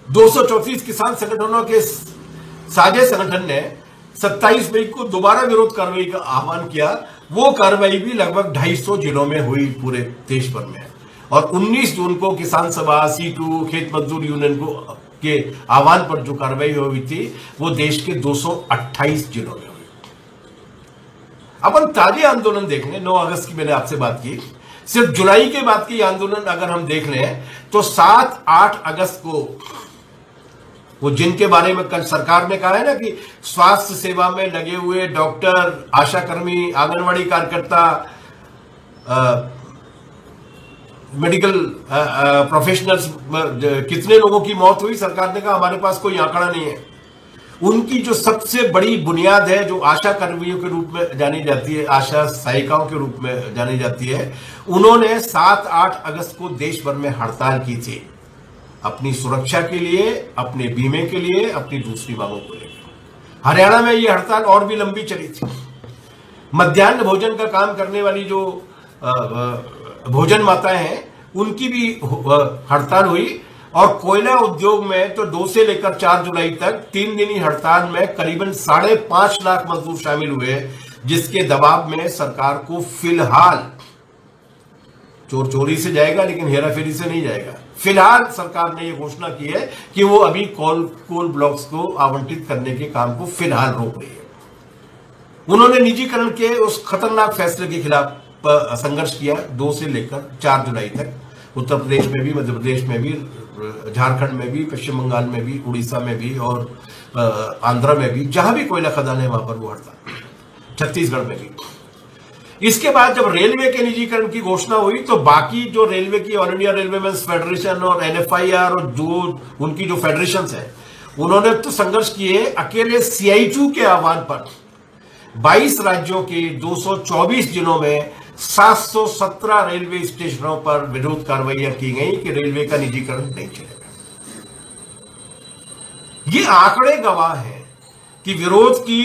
234 किसान संगठनों के साझे संगठन ने 27 मई को दोबारा विरोध कार्रवाई का आह्वान किया। वो कार्रवाई भी लगभग 250 जिलों में हुई पूरे देश भर में। और 19 जून को किसान सभा, C2, खेत मजदूर यूनियन को के आह्वान पर जो कार्रवाई हुई थी, वो देश के 228 जिलों में हुई। अब हम ताजे आंदोलन देख लें। 9 अगस्त की मैंने आपसे बात की, सिर्फ जुलाई के बाद की आंदोलन अगर हम देख लें तो 7-8 अगस्त को वो जिनके बारे में कल सरकार ने कहा है ना कि स्वास्थ्य सेवा में लगे हुए डॉक्टर, आशाकर्मी, आंगनवाड़ी कार्यकर्ता, मेडिकल प्रोफेशनल्स, कितने लोगों की मौत हुई, सरकार ने कहा हमारे पास कोई आंकड़ा नहीं है। उनकी जो सबसे बड़ी बुनियाद है, जो आशा कर्मियों के रूप में जानी जाती है, आशा सहायिकाओं के रूप में जानी जाती है, उन्होंने 7-8 अगस्त को देश भर में हड़ताल की थी, अपनी सुरक्षा के लिए, अपने बीमे के लिए, अपनी दूसरी मांगों को लेकर। हरियाणा में यह हड़ताल और भी लंबी चली थी। मध्याह्न भोजन का काम करने वाली जो भोजन माताएं हैं, उनकी भी हड़ताल हुई। और कोयला उद्योग में तो 2 से लेकर 4 जुलाई तक 3 दिनी हड़ताल में करीबन 5.5 लाख मजदूर शामिल हुए, जिसके दबाव में सरकार को फिलहाल, चोर चोरी से जाएगा लेकिन हेराफेरी से नहीं जाएगा, फिलहाल सरकार ने यह घोषणा की है कि वो अभी कोल ब्लॉक्स को आवंटित करने के काम को फिलहाल रोक रही है। उन्होंने निजीकरण के उस खतरनाक फैसले के खिलाफ संघर्ष किया 2 से लेकर 4 जुलाई तक। उत्तर प्रदेश में भी, मध्य प्रदेश में भी, झारखंड में भी, पश्चिम बंगाल में भी, उड़ीसा में भी और आंध्र में भी, जहां भी कोयला खदान है वहां पर वो हड़ताल, छत्तीसगढ़ में भी। इसके बाद जब रेलवे के निजीकरण की घोषणा हुई तो बाकी जो रेलवे की ऑल इंडिया रेलवेमेंस फेडरेशन और NFIR और जो उनकी जो फेडरेशन है, उन्होंने तो संघर्ष किए। अकेले CITU के आह्वान पर 22 राज्यों के 224 जिलों में 717 रेलवे स्टेशनों पर विरोध कार्रवाइयां की गई कि रेलवे का निजीकरण नहीं चलेगा। ये आंकड़े गवाह हैं कि विरोध की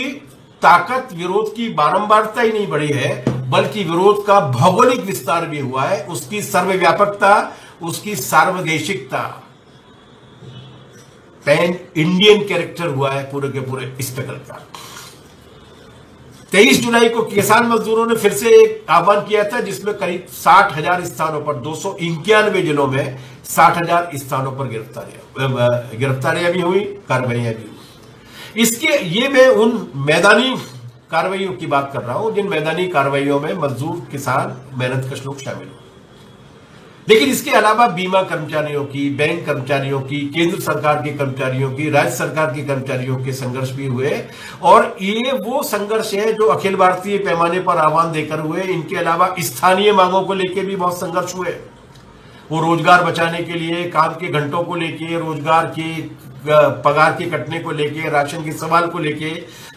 ताकत, विरोध की बारंबारता ही नहीं बढ़ी है, बल्कि विरोध का भौगोलिक विस्तार भी हुआ है, उसकी सर्वव्यापकता, उसकी सार्वदेशिकता, पैन इंडियन कैरेक्टर हुआ है पूरे के पूरे स्ट्रगल का। 23 जुलाई को किसान मजदूरों ने फिर से एक आह्वान किया था, जिसमें करीब 60,000 स्थानों पर 291 जिलों में 60,000 स्थानों पर गिरफ्तारियां भी हुई, कार्रवाइयां भी हुई। इसके ये मैं उन मैदानी कार्रवाइयों की बात कर रहा हूं जिन मैदानी कार्रवाइयों में मजदूर, किसान, मेहनतकश लोग शामिल हुए। लेकिन इसके अलावा बीमा कर्मचारियों की, बैंक कर्मचारियों की, केंद्र सरकार के कर्मचारियों की, राज्य सरकार के कर्मचारियों के संघर्ष भी हुए, और ये वो संघर्ष है जो अखिल भारतीय पैमाने पर आह्वान देकर हुए। इनके अलावा स्थानीय मांगों को लेकर भी बहुत संघर्ष हुए। वो रोजगार बचाने के लिए, काम के घंटों को लेके, रोजगार के पगार के कटने को लेके, राशन के सवाल को लेके,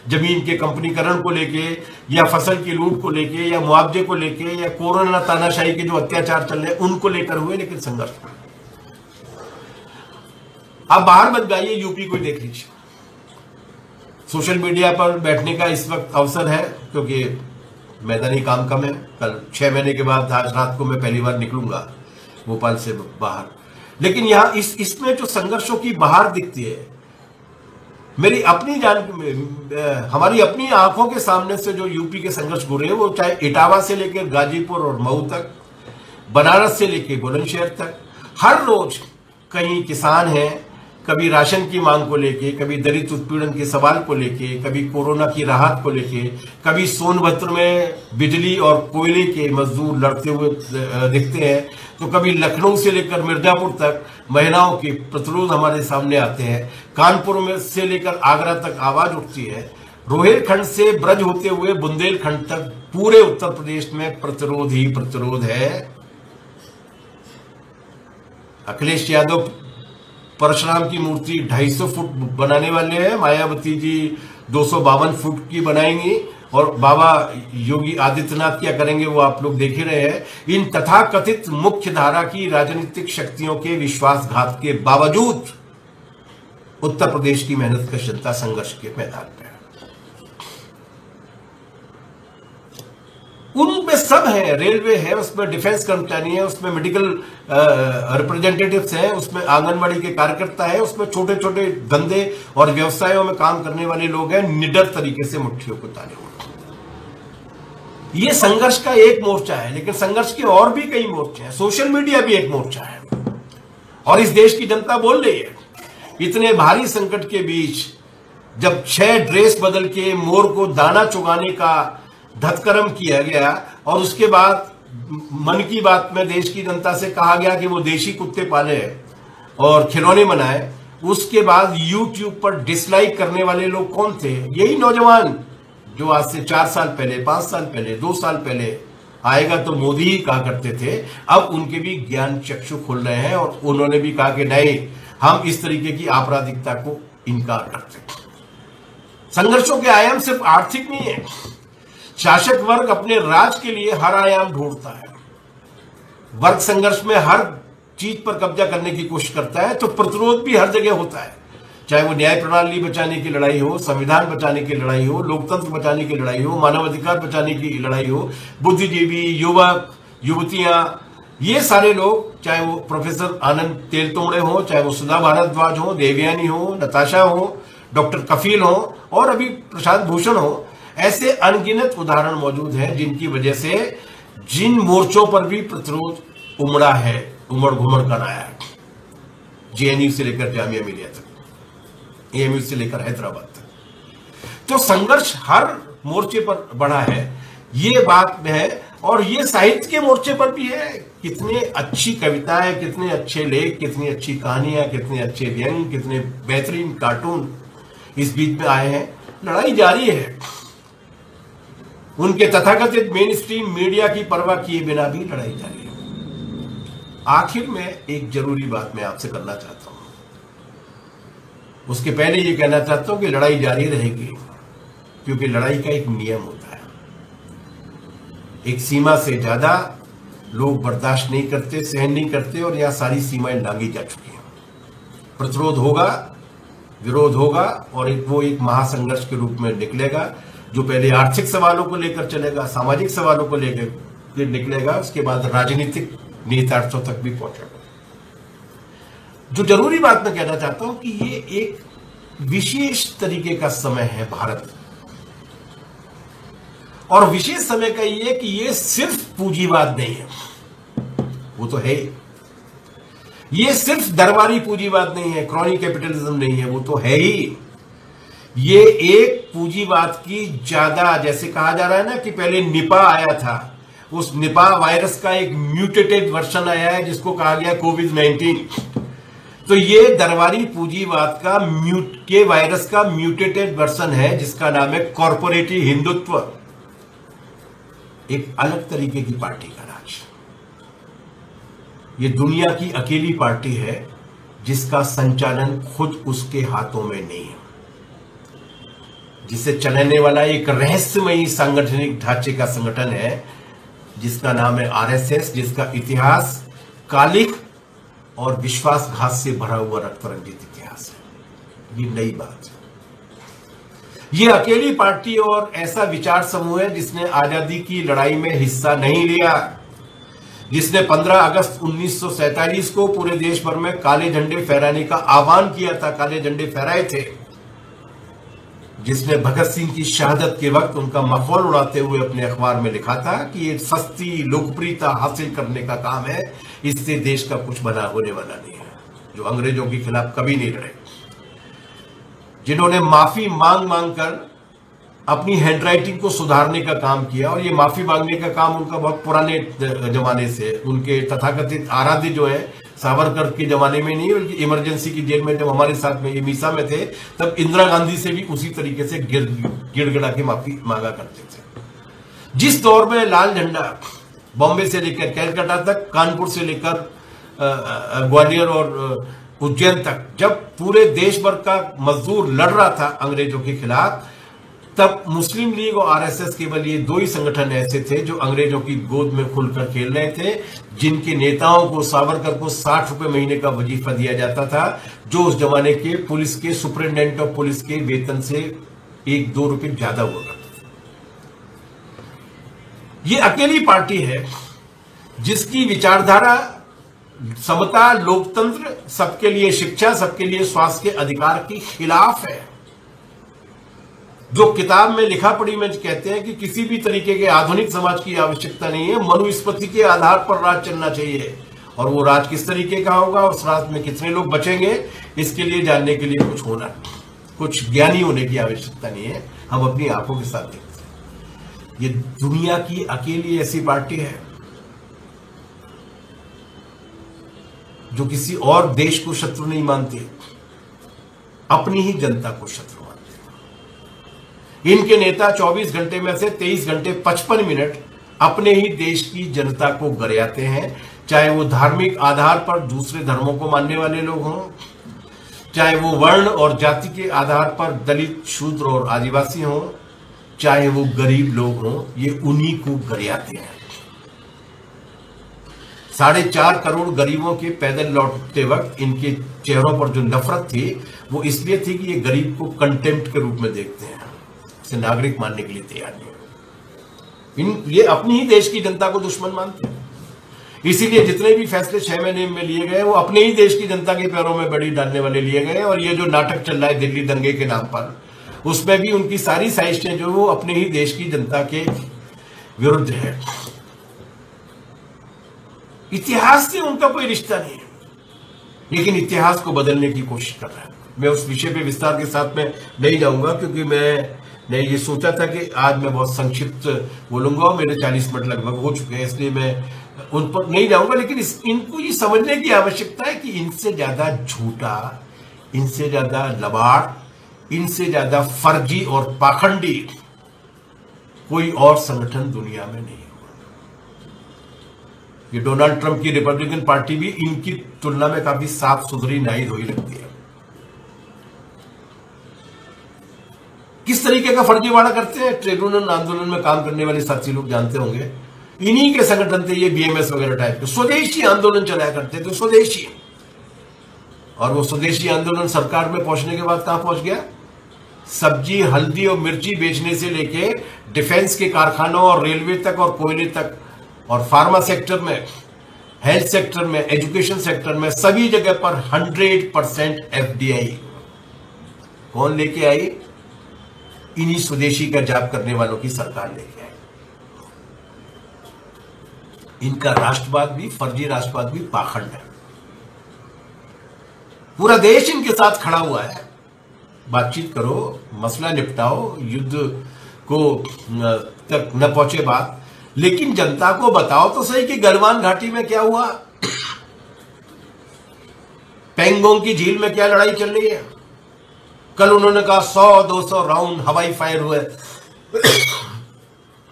जमीन के कंपनीकरण को लेके, या फसल की लूट को लेके, या मुआवजे को लेके, या कोरोना तानाशाही के जो अत्याचार चल रहे हैं उनको लेकर हुए, लेकिन संघर्ष। अब बाहर मत जाइए, यूपी को देख लीजिए। सोशल मीडिया पर बैठने का इस वक्त अवसर है, क्योंकि मैदानी काम कम है। कल 6 महीने के बाद आज रात को मैं पहली बार निकलूंगा भोपाल से बाहर। लेकिन यहां इसमें जो संघर्षों की बहार दिखती है, मेरी अपनी हमारी अपनी आंखों के सामने से जो यूपी के संघर्ष गुजरे, वो चाहे इटावा से लेकर गाजीपुर और मऊ तक, बनारस से लेकर बुलंदशहर तक, हर रोज कहीं किसान हैं, कभी राशन की मांग को लेके, कभी दलित उत्पीड़न के सवाल को लेके, कभी कोरोना की राहत को लेके, कभी सोनभद्र में बिजली और कोयले के मजदूर लड़ते हुए दिखते हैं, तो कभी लखनऊ से लेकर मिर्जापुर तक महिलाओं के प्रतिरोध हमारे सामने आते हैं। कानपुर में से लेकर आगरा तक आवाज उठती है। रोहिलखंड से ब्रज होते हुए बुंदेलखंड तक पूरे उत्तर प्रदेश में प्रतिरोध ही प्रतिरोध है। अखिलेश यादव परशुराम की मूर्ति 250 फुट बनाने वाले हैं, मायावती जी 252 फुट की बनाएंगी, और बाबा योगी आदित्यनाथ क्या करेंगे वो आप लोग देख ही रहे हैं। इन तथाकथित मुख्य धारा की राजनीतिक शक्तियों के विश्वासघात के बावजूद उत्तर प्रदेश की मेहनतकश जनता संघर्ष के मैदान में है। उनमें सब है, रेलवे है, उसमें डिफेंस कर्मचारी है, उसमें मेडिकल रिप्रेजेंटेटिव्स हैं, उसमें आंगनबाड़ी के कार्यकर्ता है, उसमें छोटे छोटे धंधे और व्यवसायों में काम करने वाले लोग हैं, निडर तरीके से मुट्ठियों को ताने हुए। ये संघर्ष का एक मोर्चा है, लेकिन संघर्ष के और भी कई मोर्चे हैं। सोशल मीडिया भी एक मोर्चा है, और इस देश की जनता बोल रही है। इतने भारी संकट के बीच जब 6 ड्रेस बदल के मोर को दाना चुगाने का धतकर्म किया गया, और उसके बाद मन की बात में देश की जनता से कहा गया कि वो देशी कुत्ते पाले और खिलौने बनाए, उसके बाद यूट्यूब पर डिसलाइक करने वाले लोग कौन थे? यही नौजवान जो आज से 4 साल पहले, 5 साल पहले, 2 साल पहले आएगा तो मोदी ही कहा करते थे। अब उनके भी ज्ञान चक्षु खुल रहे हैं, और उन्होंने भी कहा कि नहीं, हम इस तरीके की आपराधिकता को इनकार करते हैं। संघर्षों के आयाम सिर्फ आर्थिक नहीं है। शासक वर्ग अपने राज के लिए हर आयाम ढूंढता है। वर्ग संघर्ष में हर चीज पर कब्जा करने की कोशिश करता है, तो प्रतिरोध भी हर जगह होता है। चाहे वो न्याय प्रणाली बचाने की लड़ाई हो, संविधान बचाने की लड़ाई हो, लोकतंत्र बचाने की लड़ाई हो, मानवाधिकार बचाने की लड़ाई हो, बुद्धिजीवी, युवक, युवतियां, ये सारे लोग, चाहे वो प्रोफेसर आनंद तेलतुंबड़े हो, चाहे वो सुधा भारद्वाज हो, देवयानी हो, नताशा हो, डॉक्टर कफील हो, और अभी प्रशांत भूषण हो, ऐसे अनगिनत उदाहरण मौजूद हैं जिनकी वजह से जिन मोर्चों पर भी प्रतिरोध उमड़ा है, उमड़ घुमड़ कर आया है। जेएनयू से लेकर जामिया मिलिया तक, एएमयू से लेकर हैदराबाद तक, तो संघर्ष हर मोर्चे पर बढ़ा है, ये बात है। और ये साहित्य के मोर्चे पर भी है। कितने अच्छी कविताएं, कितने अच्छे लेख, कितनी अच्छी कहानियां, कितने अच्छे व्यंग, कितने बेहतरीन कार्टून इस बीच में आए हैं। लड़ाई जारी है। उनके तथाकथित मेन स्ट्रीम मीडिया की परवाह किए बिना भी लड़ाई जारी है। आखिर में एक जरूरी बात मैं आपसे करना चाहता हूं। उसके पहले ये कहना चाहता हूं कि लड़ाई जारी रहेगी, क्योंकि लड़ाई का एक नियम होता है। एक सीमा से ज्यादा लोग बर्दाश्त नहीं करते, सहन नहीं करते, और यहां सारी सीमाएं लांघी जा चुकी हैं। प्रतिरोध होगा, विरोध होगा और वो एक महासंघर्ष के रूप में निकलेगा, जो पहले आर्थिक सवालों को लेकर चलेगा, सामाजिक सवालों को लेकर निकलेगा, उसके बाद राजनीतिक निहितार्थों तक भी पहुंचेगा। जो जरूरी बात मैं कहना चाहता हूं कि ये एक विशेष तरीके का समय है भारत, और विशेष समय का ये कि ये सिर्फ पूंजीवाद नहीं है, वो तो है ही। ये सिर्फ दरबारी पूंजीवाद नहीं है, क्रॉनी कैपिटलिज्म नहीं है, वो तो है ही। ये एक पूंजीवाद की ज्यादा, जैसे कहा जा रहा है ना कि पहले निपा आया था, उस निपा वायरस का एक म्यूटेटेड वर्जन आया है जिसको कहा गया कोविड-19। तो ये दरबारी पूंजीवाद का वायरस का म्यूटेटेड वर्जन है जिसका नाम है कॉर्पोरेटिव हिंदुत्व। एक अलग तरीके की पार्टी का राज। ये दुनिया की अकेली पार्टी है जिसका संचालन खुद उसके हाथों में नहीं है, जिसे चलाने वाला एक रहस्यमयी सांगठनिक ढांचे का संगठन है जिसका नाम है आरएसएस, जिसका इतिहास कालिक और विश्वासघात से भरा हुआ रक्तरंजित इतिहास है। ये नई बात है। ये अकेली पार्टी और ऐसा विचार समूह है जिसने आजादी की लड़ाई में हिस्सा नहीं लिया, जिसने 15 अगस्त 1947 को पूरे देश भर में काले झंडे फहराने का आह्वान किया था, काले झंडे फहराए थे, जिसने भगत सिंह की शहादत के वक्त उनका मखौल उड़ाते हुए अपने अखबार में लिखा था कि ये सस्ती लोकप्रियता हासिल करने का काम है, इससे देश का कुछ बना होने वाला नहीं है। जो अंग्रेजों के खिलाफ कभी नहीं लड़े, जिन्होंने माफी मांग मांग कर अपनी हैंडराइटिंग को सुधारने का काम किया, और ये माफी मांगने का काम उनका बहुत पुराने जमाने से, उनके तथाकथित आराध्य जो है सावरकर के जमाने में नहीं, बल्कि इमरजेंसी की जेल में जब हमारे साथ में मीसा में थे तब इंदिरा गांधी से भी उसी तरीके से गिड़गिड़ा के माफी मांगा करते थे। जिस दौर में लाल झंडा बॉम्बे से लेकर कैलकाटा तक, कानपुर से लेकर ग्वालियर और उज्जैन तक, जब पूरे देश भर का मजदूर लड़ रहा था अंग्रेजों के खिलाफ, तब मुस्लिम लीग और आरएसएस केवल ये दो ही संगठन ऐसे थे जो अंग्रेजों की गोद में खुलकर खेल रहे थे, जिनके नेताओं को, सावरकर को 60 रुपए महीने का वजीफा दिया जाता था, जो उस जमाने के पुलिस के सुपरिटेंडेंट ऑफ पुलिस के वेतन से 1-2 रुपए ज्यादा हुआ करता था। ये अकेली पार्टी है जिसकी विचारधारा समता, लोकतंत्र, सबके लिए शिक्षा, सबके लिए स्वास्थ्य के अधिकार के खिलाफ है। जो किताब में लिखा पढ़ी में कहते हैं कि किसी भी तरीके के आधुनिक समाज की आवश्यकता नहीं है, मनुस्मृति के आधार पर राज चलना चाहिए, और वो राज किस तरीके का होगा, उस राज में कितने लोग बचेंगे, इसके लिए जानने के लिए कुछ ज्ञानी होने की आवश्यकता नहीं है, हम अपनी आंखों के साथ देखते हैं। ये दुनिया की अकेली ऐसी पार्टी है जो किसी और देश को शत्रु नहीं मानती, अपनी ही जनता को शत्रु मानती। इनके नेता 24 घंटे में से 23 घंटे 55 मिनट अपने ही देश की जनता को गरियाते हैं, चाहे वो धार्मिक आधार पर दूसरे धर्मों को मानने वाले लोग हों, चाहे वो वर्ण और जाति के आधार पर दलित, शूद्र और आदिवासी हों, चाहे वो गरीब लोग हों, ये उन्हीं को गरियाते हैं। 4.5 करोड़ गरीबों के पैदल लौटते वक्त इनके चेहरों पर जो नफरत थी वो इसलिए थी कि ये गरीब को कंटेम्प्ट के रूप में देखते हैं, इसे नागरिक मानने के लिए तैयार नहीं। ये अपनी ही देश की जनता को दुश्मन मानते हैं, इसीलिए जितने भी फैसले 6 महीने में लिए गए वो अपने ही देश की जनता के पैरों में बड़ी डालने वाले लिए गए। और ये जो नाटक चल रहा है दिल्ली दंगे के नाम पर, उसमें भी उनकी सारी साजिशें जो वो अपने ही देश की जनता के विरुद्ध है। इतिहास से उनका कोई रिश्ता नहीं है, लेकिन इतिहास को बदलने की कोशिश कर रहा है। मैं उस विषय पे विस्तार के साथ में नहीं जाऊंगा, क्योंकि मैंने ये सोचा था कि आज मैं बहुत संक्षिप्त बोलूंगा और मेरे 40 मिनट लगभग हो चुके हैं, इसलिए मैं उन पर नहीं जाऊंगा। लेकिन इनको ये समझने की आवश्यकता है कि इनसे ज्यादा झूठा, इनसे ज्यादा लबाड़, इनसे ज्यादा फर्जी और पाखंडी कोई और संगठन दुनिया में नहीं। ये डोनाल्ड ट्रंप की रिपब्लिकन पार्टी भी इनकी तुलना में काफी साफ सुथरी नई धोई लगती है। किस तरीके का फर्जीवाड़ा करते हैं, ट्रेड यूनियन आंदोलन में काम करने वाले साथी लोग जानते होंगे। इन्हीं के संगठन थे ये बीएमएस वगैरह टाइप के, स्वदेशी आंदोलन चलाया करते थे। स्वदेशी और वो स्वदेशी आंदोलन सरकार में पहुंचने के बाद कहां पहुंच गया? सब्जी, हल्दी और मिर्ची बेचने से लेके डिफेंस के कारखानों और रेलवे तक और कोयले तक और फार्मा सेक्टर में, हेल्थ सेक्टर में, एजुकेशन सेक्टर में, सभी जगह पर 100% FDI कौन लेके आई? इन्हीं स्वदेशी का जाप करने वालों की सरकार लेके आई। इनका राष्ट्रवाद भी, फर्जी राष्ट्रवाद भी पाखंड है। पूरा देश इनके साथ खड़ा हुआ है। बातचीत करो, मसला निपटाओ, युद्ध को तक न पहुंचे बात, लेकिन जनता को बताओ तो सही कि गलवान घाटी में क्या हुआ, पेंगोंग की झील में क्या लड़ाई चल रही है। कल उन्होंने कहा 100-200 राउंड हवाई फायर हुए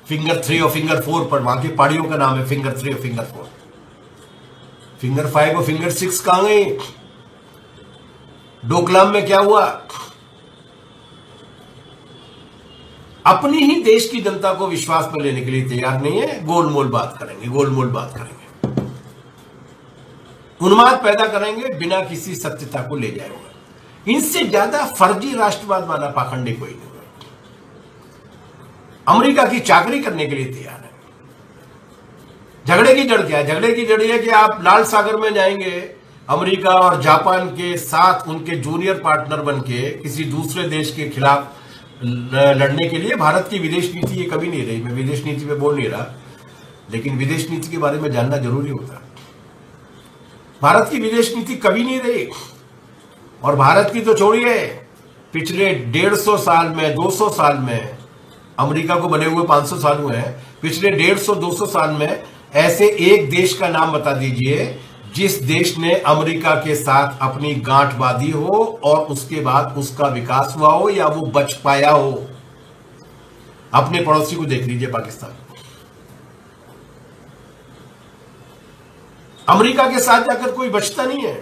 फिंगर 3 और फिंगर 4 पर। वहां की पहाड़ियों का नाम है फिंगर 3 और फिंगर 4। फिंगर 5 और फिंगर 6 कहां गई? डोकलाम में क्या हुआ? अपनी ही देश की जनता को विश्वास में लेने के लिए तैयार नहीं है। गोलमोल बात करेंगे, गोलमोल बात करेंगे, उन्माद पैदा करेंगे, बिना किसी सत्यता को ले जाएंगे। इनसे ज्यादा फर्जी राष्ट्रवाद वाला पाखंडी कोई नहीं है। अमेरिका की चाकरी करने के लिए तैयार है। झगड़े की जड़ क्या है? झगड़े की जड़ यह कि आप लाल सागर में जाएंगे, अमेरिका और जापान के साथ उनके जूनियर पार्टनर बनके किसी दूसरे देश के खिलाफ लड़ने के लिए। भारत की विदेश नीति ये कभी नहीं रही। मैं विदेश नीति पे बोल नहीं रहा, लेकिन विदेश नीति के बारे में जानना जरूरी होता है। भारत की विदेश नीति कभी नहीं रही। और भारत की तो छोड़िए, पिछले 150 साल में, 200 साल में, अमेरिका को बने हुए 500 साल हुए हैं, पिछले 150-200 साल में ऐसे एक देश का नाम बता दीजिए जिस देश ने अमेरिका के साथ अपनी गांठ बांधी हो और उसके बाद उसका विकास हुआ हो या वो बच पाया हो। अपने पड़ोसी को देख लीजिए, पाकिस्तान। अमेरिका के साथ जाकर कोई बचता नहीं है।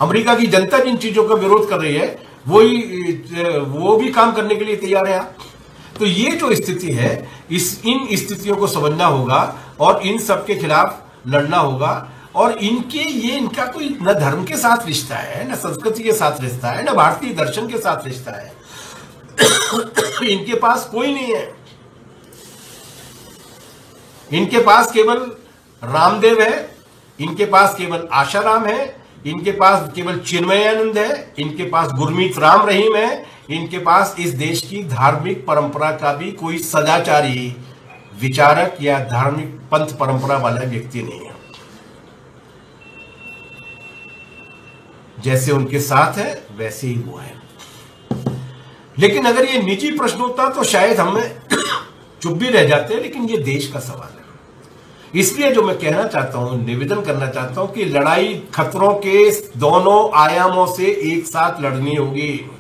अमेरिका की जनता जिन चीजों का विरोध कर रही है वो भी काम करने के लिए तैयार है। तो ये जो स्थिति है, इन स्थितियों को समझना होगा और इन सब के खिलाफ लड़ना होगा। और इनका कोई न धर्म के साथ रिश्ता है, न संस्कृति के साथ रिश्ता है, न भारतीय दर्शन के साथ रिश्ता है। इनके पास कोई नहीं है। इनके पास केवल रामदेव है, इनके पास केवल आशाराम है, इनके पास केवल चिन्मयानंद है, इनके पास गुरमीत राम रहीम है। इनके पास इस देश की धार्मिक परंपरा का भी कोई सदाचारी विचारक या धार्मिक पंथ परंपरा वाला व्यक्ति नहीं है। जैसे उनके साथ है वैसे ही वो है। लेकिन अगर ये निजी प्रश्न होता तो शायद हमें चुप भी रह जाते हैं, लेकिन ये देश का सवाल है। इसलिए जो मैं कहना चाहता हूं, निवेदन करना चाहता हूं कि लड़ाई खतरों के दोनों आयामों से एक साथ लड़नी होगी।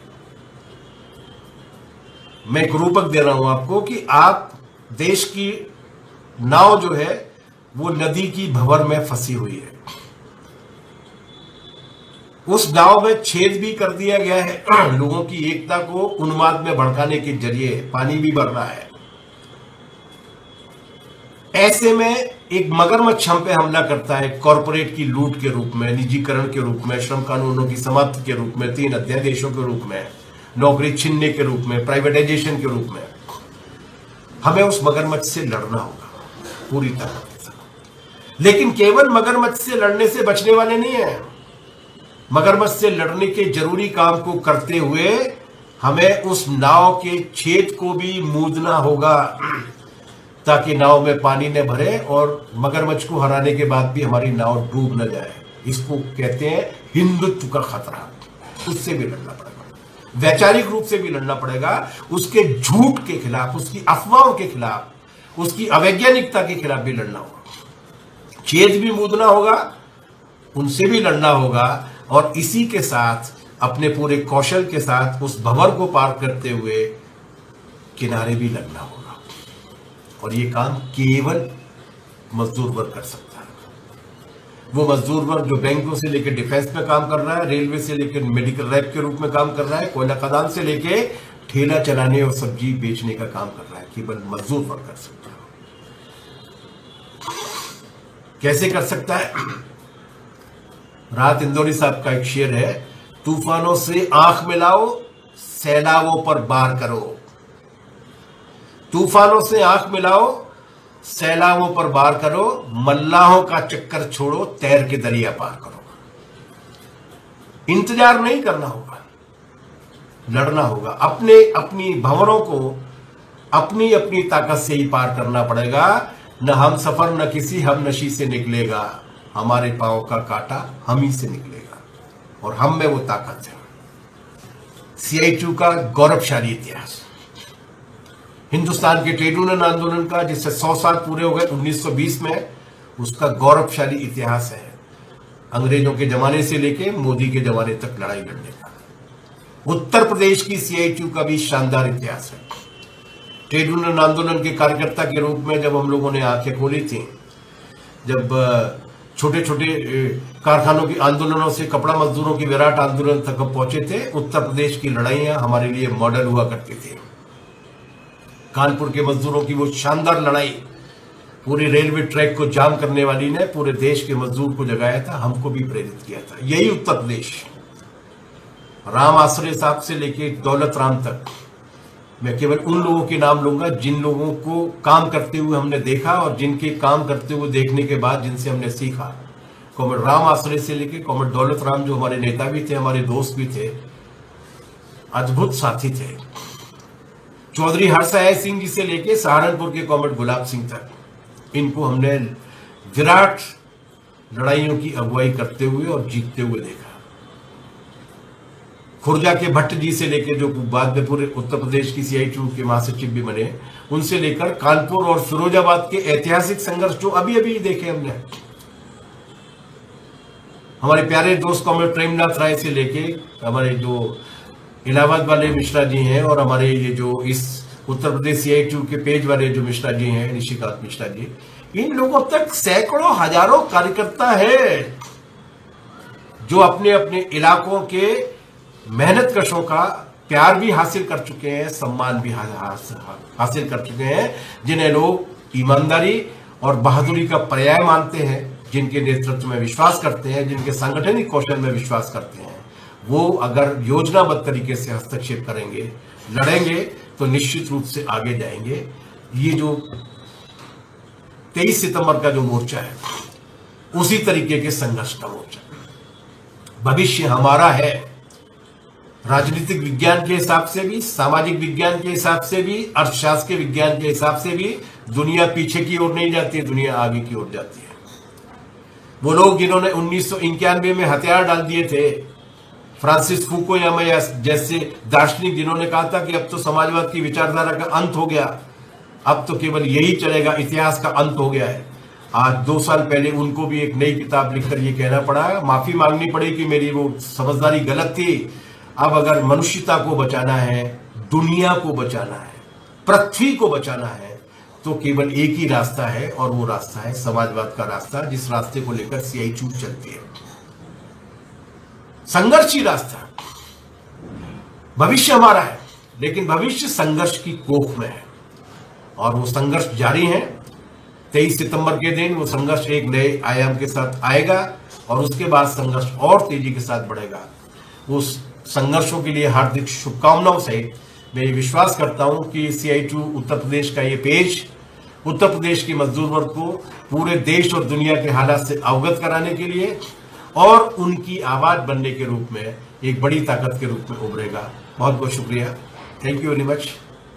मैं एक रूपक दे रहा हूं आपको कि आप देश की नाव जो है वो नदी की भंवर में फंसी हुई है। उस नाव में छेद भी कर दिया गया है लोगों की एकता को उन्माद में भड़काने के जरिए। पानी भी बढ़ रहा है। ऐसे में एक मगरमच्छ हम पे हमला करता है कॉरपोरेट की लूट के रूप में, निजीकरण के रूप में, श्रम कानूनों की समाप्ति के रूप में, 3 अध्यादेशों के रूप में, नौकरी छीनने के रूप में, प्राइवेटाइजेशन के रूप में। हमें उस मगरमच्छ से लड़ना होगा पूरी तरह से। लेकिन केवल मगरमच्छ से लड़ने से बचने वाले नहीं है। मगरमच्छ से लड़ने के जरूरी काम को करते हुए हमें उस नाव के छेद को भी मूदना होगा ताकि नाव में पानी न भरे और मगरमच्छ को हराने के बाद भी हमारी नाव डूब न जाए। इसको कहते हैं हिंदुत्व का खतरा। उससे भी लड़ना पड़ेगा, वैचारिक रूप से भी लड़ना पड़ेगा। उसके झूठ के खिलाफ, उसकी अफवाहों के खिलाफ, उसकी अवैज्ञानिकता के खिलाफ भी लड़ना होगा। छेद भी मूदना होगा, उनसे भी लड़ना होगा और इसी के साथ अपने पूरे कौशल के साथ उस भंवर को पार करते हुए किनारे भी लगना होगा। और ये काम केवल मजदूर वर्ग कर सकता है। वो मजदूर वर्ग जो बैंकों से लेकर डिफेंस में काम कर रहा है, रेलवे से लेकर मेडिकल रैप के रूप में काम कर रहा है, कोयला खदान से लेके ठेला चलाने और सब्जी बेचने का काम कर रहा है, केवल मजदूर वर्ग कर सकता है। कैसे कर सकता है? राहत इंदौरी साहब का एक शेर है, तूफानों से आंख मिलाओ, सैलाबों पर वार करो। तूफानों से आंख मिलाओ, सैलाबों पर वार करो, मल्लाहों का चक्कर छोड़ो, तैर के दरिया पार करो। इंतजार नहीं करना होगा, लड़ना होगा। अपने अपनी भंवरों को अपनी अपनी ताकत से ही पार करना पड़ेगा। न हम सफर न किसी हम नशी से निकलेगा, हमारे पांव का कांटा हम ही से निकलेगा, और हम में वो ताकत है। CITU का गौरवशाली इतिहास, हिंदुस्तान के ट्रेड यूनियन आंदोलन का, जिससे 100 साल पूरे हो गए 1920 में, उसका गौरवशाली इतिहास है। अंग्रेजों के जमाने से लेके मोदी के जमाने तक लड़ाई लड़ने का। उत्तर प्रदेश की CITU का भी शानदार इतिहास है। ट्रेड यूनियन आंदोलन के कार्यकर्ता के रूप में जब हम लोगों ने आंखें खोली थी, जब छोटे छोटे कारखानों के आंदोलनों से कपड़ा मजदूरों की विराट आंदोलन तक हम पहुंचे थे, उत्तर प्रदेश की लड़ाइयां हमारे लिए मॉडल हुआ करती थी। कानपुर के मजदूरों की वो शानदार लड़ाई, पूरी रेलवे ट्रैक को जाम करने वाली ने पूरे देश के मजदूर को जगाया था, हमको भी प्रेरित किया था। यही उत्तर प्रदेश, राम आश्रय साहब से लेके दौलत राम तक, मैं केवल उन लोगों के नाम लूंगा जिन लोगों को काम करते हुए हमने देखा और जिनके काम करते हुए देखने के बाद जिनसे हमने सीखा। कॉमरेड राम आश्रय से लेके कॉमरेड दौलत राम, जो हमारे नेता भी थे, हमारे दोस्त भी थे, अद्भुत साथी थे। चौधरी हरसहाय सिंह जी से लेके सहारनपुर के कॉमरेड गुलाब सिंह तक, इनको हमने विराट लड़ाइयों की अगुवाई करते हुए और जीतते हुए देखा। खुर्जा के भट्ट जी से लेकर, जो बाद में पूरे उत्तर प्रदेश की CITU के महासचिव भी बने, उनसे लेकर कानपुर और फिरोजाबाद के ऐतिहासिक संघर्ष जो अभी अभी देखे हमने। हमारे प्यारे दोस्त कॉमरेड प्रेमनाथ राय से लेके हमारे जो इलाहाबाद वाले मिश्रा जी हैं, और हमारे ये जो इस उत्तर प्रदेश CITU के पेज वाले जो मिश्रा जी हैं, निशिकांत मिश्रा जी, इन लोगों तक सैकड़ों हजारों कार्यकर्ता है जो अपने अपने इलाकों के मेहनत कशों का प्यार भी हासिल कर चुके हैं, सम्मान भी हासिल कर चुके हैं, जिन्हें लोग ईमानदारी और बहादुरी का पर्याय मानते हैं, जिनके नेतृत्व में विश्वास करते हैं, जिनके सांगठनिक कौशल में विश्वास करते हैं। वो अगर योजनाबद्ध तरीके से हस्तक्षेप करेंगे, लड़ेंगे, तो निश्चित रूप से आगे जाएंगे। ये जो 23 सितंबर का जो मोर्चा है, उसी तरीके के संघर्ष का मोर्चा। भविष्य हमारा है, राजनीतिक विज्ञान के हिसाब से भी, सामाजिक विज्ञान के हिसाब से भी, अर्थशास्त्र के विज्ञान के हिसाब से भी। दुनिया पीछे की ओर नहीं जाती है, दुनिया आगे की ओर जाती है। वो लोग जिन्होंने 1991 में हथियार डाल दिए थे, फ्रांसिस फुकुयामा जैसे दार्शनिक, जिन्होंने कहा था कि अब तो समाजवाद की विचारधारा का अंत हो गया, अब तो केवल यही चलेगा, इतिहास का अंत हो गया है। आज 2 साल पहले उनको भी एक नई किताब लिखकर ये कहना पड़ा, माफी मांगनी पड़ी कि मेरी वो समझदारी गलत थी। अब अगर मनुष्यता को बचाना है, दुनिया को बचाना है, पृथ्वी को बचाना है, तो केवल एक ही रास्ता है, और वो रास्ता है समाजवाद का रास्ता, जिस रास्ते को लेकर CITU चलती है। संघर्षी रास्ता। भविष्य हमारा है, लेकिन भविष्य संघर्ष की कोख में है, और वो संघर्ष जारी है। 23 सितंबर के दिन वो संघर्ष एक नए आयाम के साथ आएगा, और उसके बाद संघर्ष और तेजी के साथ बढ़ेगा। उस संघर्षों के लिए हार्दिक शुभकामनाओं सहित मैं ये विश्वास करता हूं कि CITU उत्तर प्रदेश का ये पेज उत्तर प्रदेश के मजदूर वर्ग को पूरे देश और दुनिया के हालात से अवगत कराने के लिए और उनकी आवाज बनने के रूप में एक बड़ी ताकत के रूप में उभरेगा। बहुत बहुत शुक्रिया, थैंक यू वेरी मच,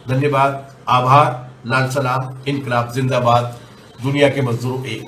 धन्यवाद, आभार, लाल सलाम, इनकलाब जिंदाबाद, दुनिया के मजदूरों एक।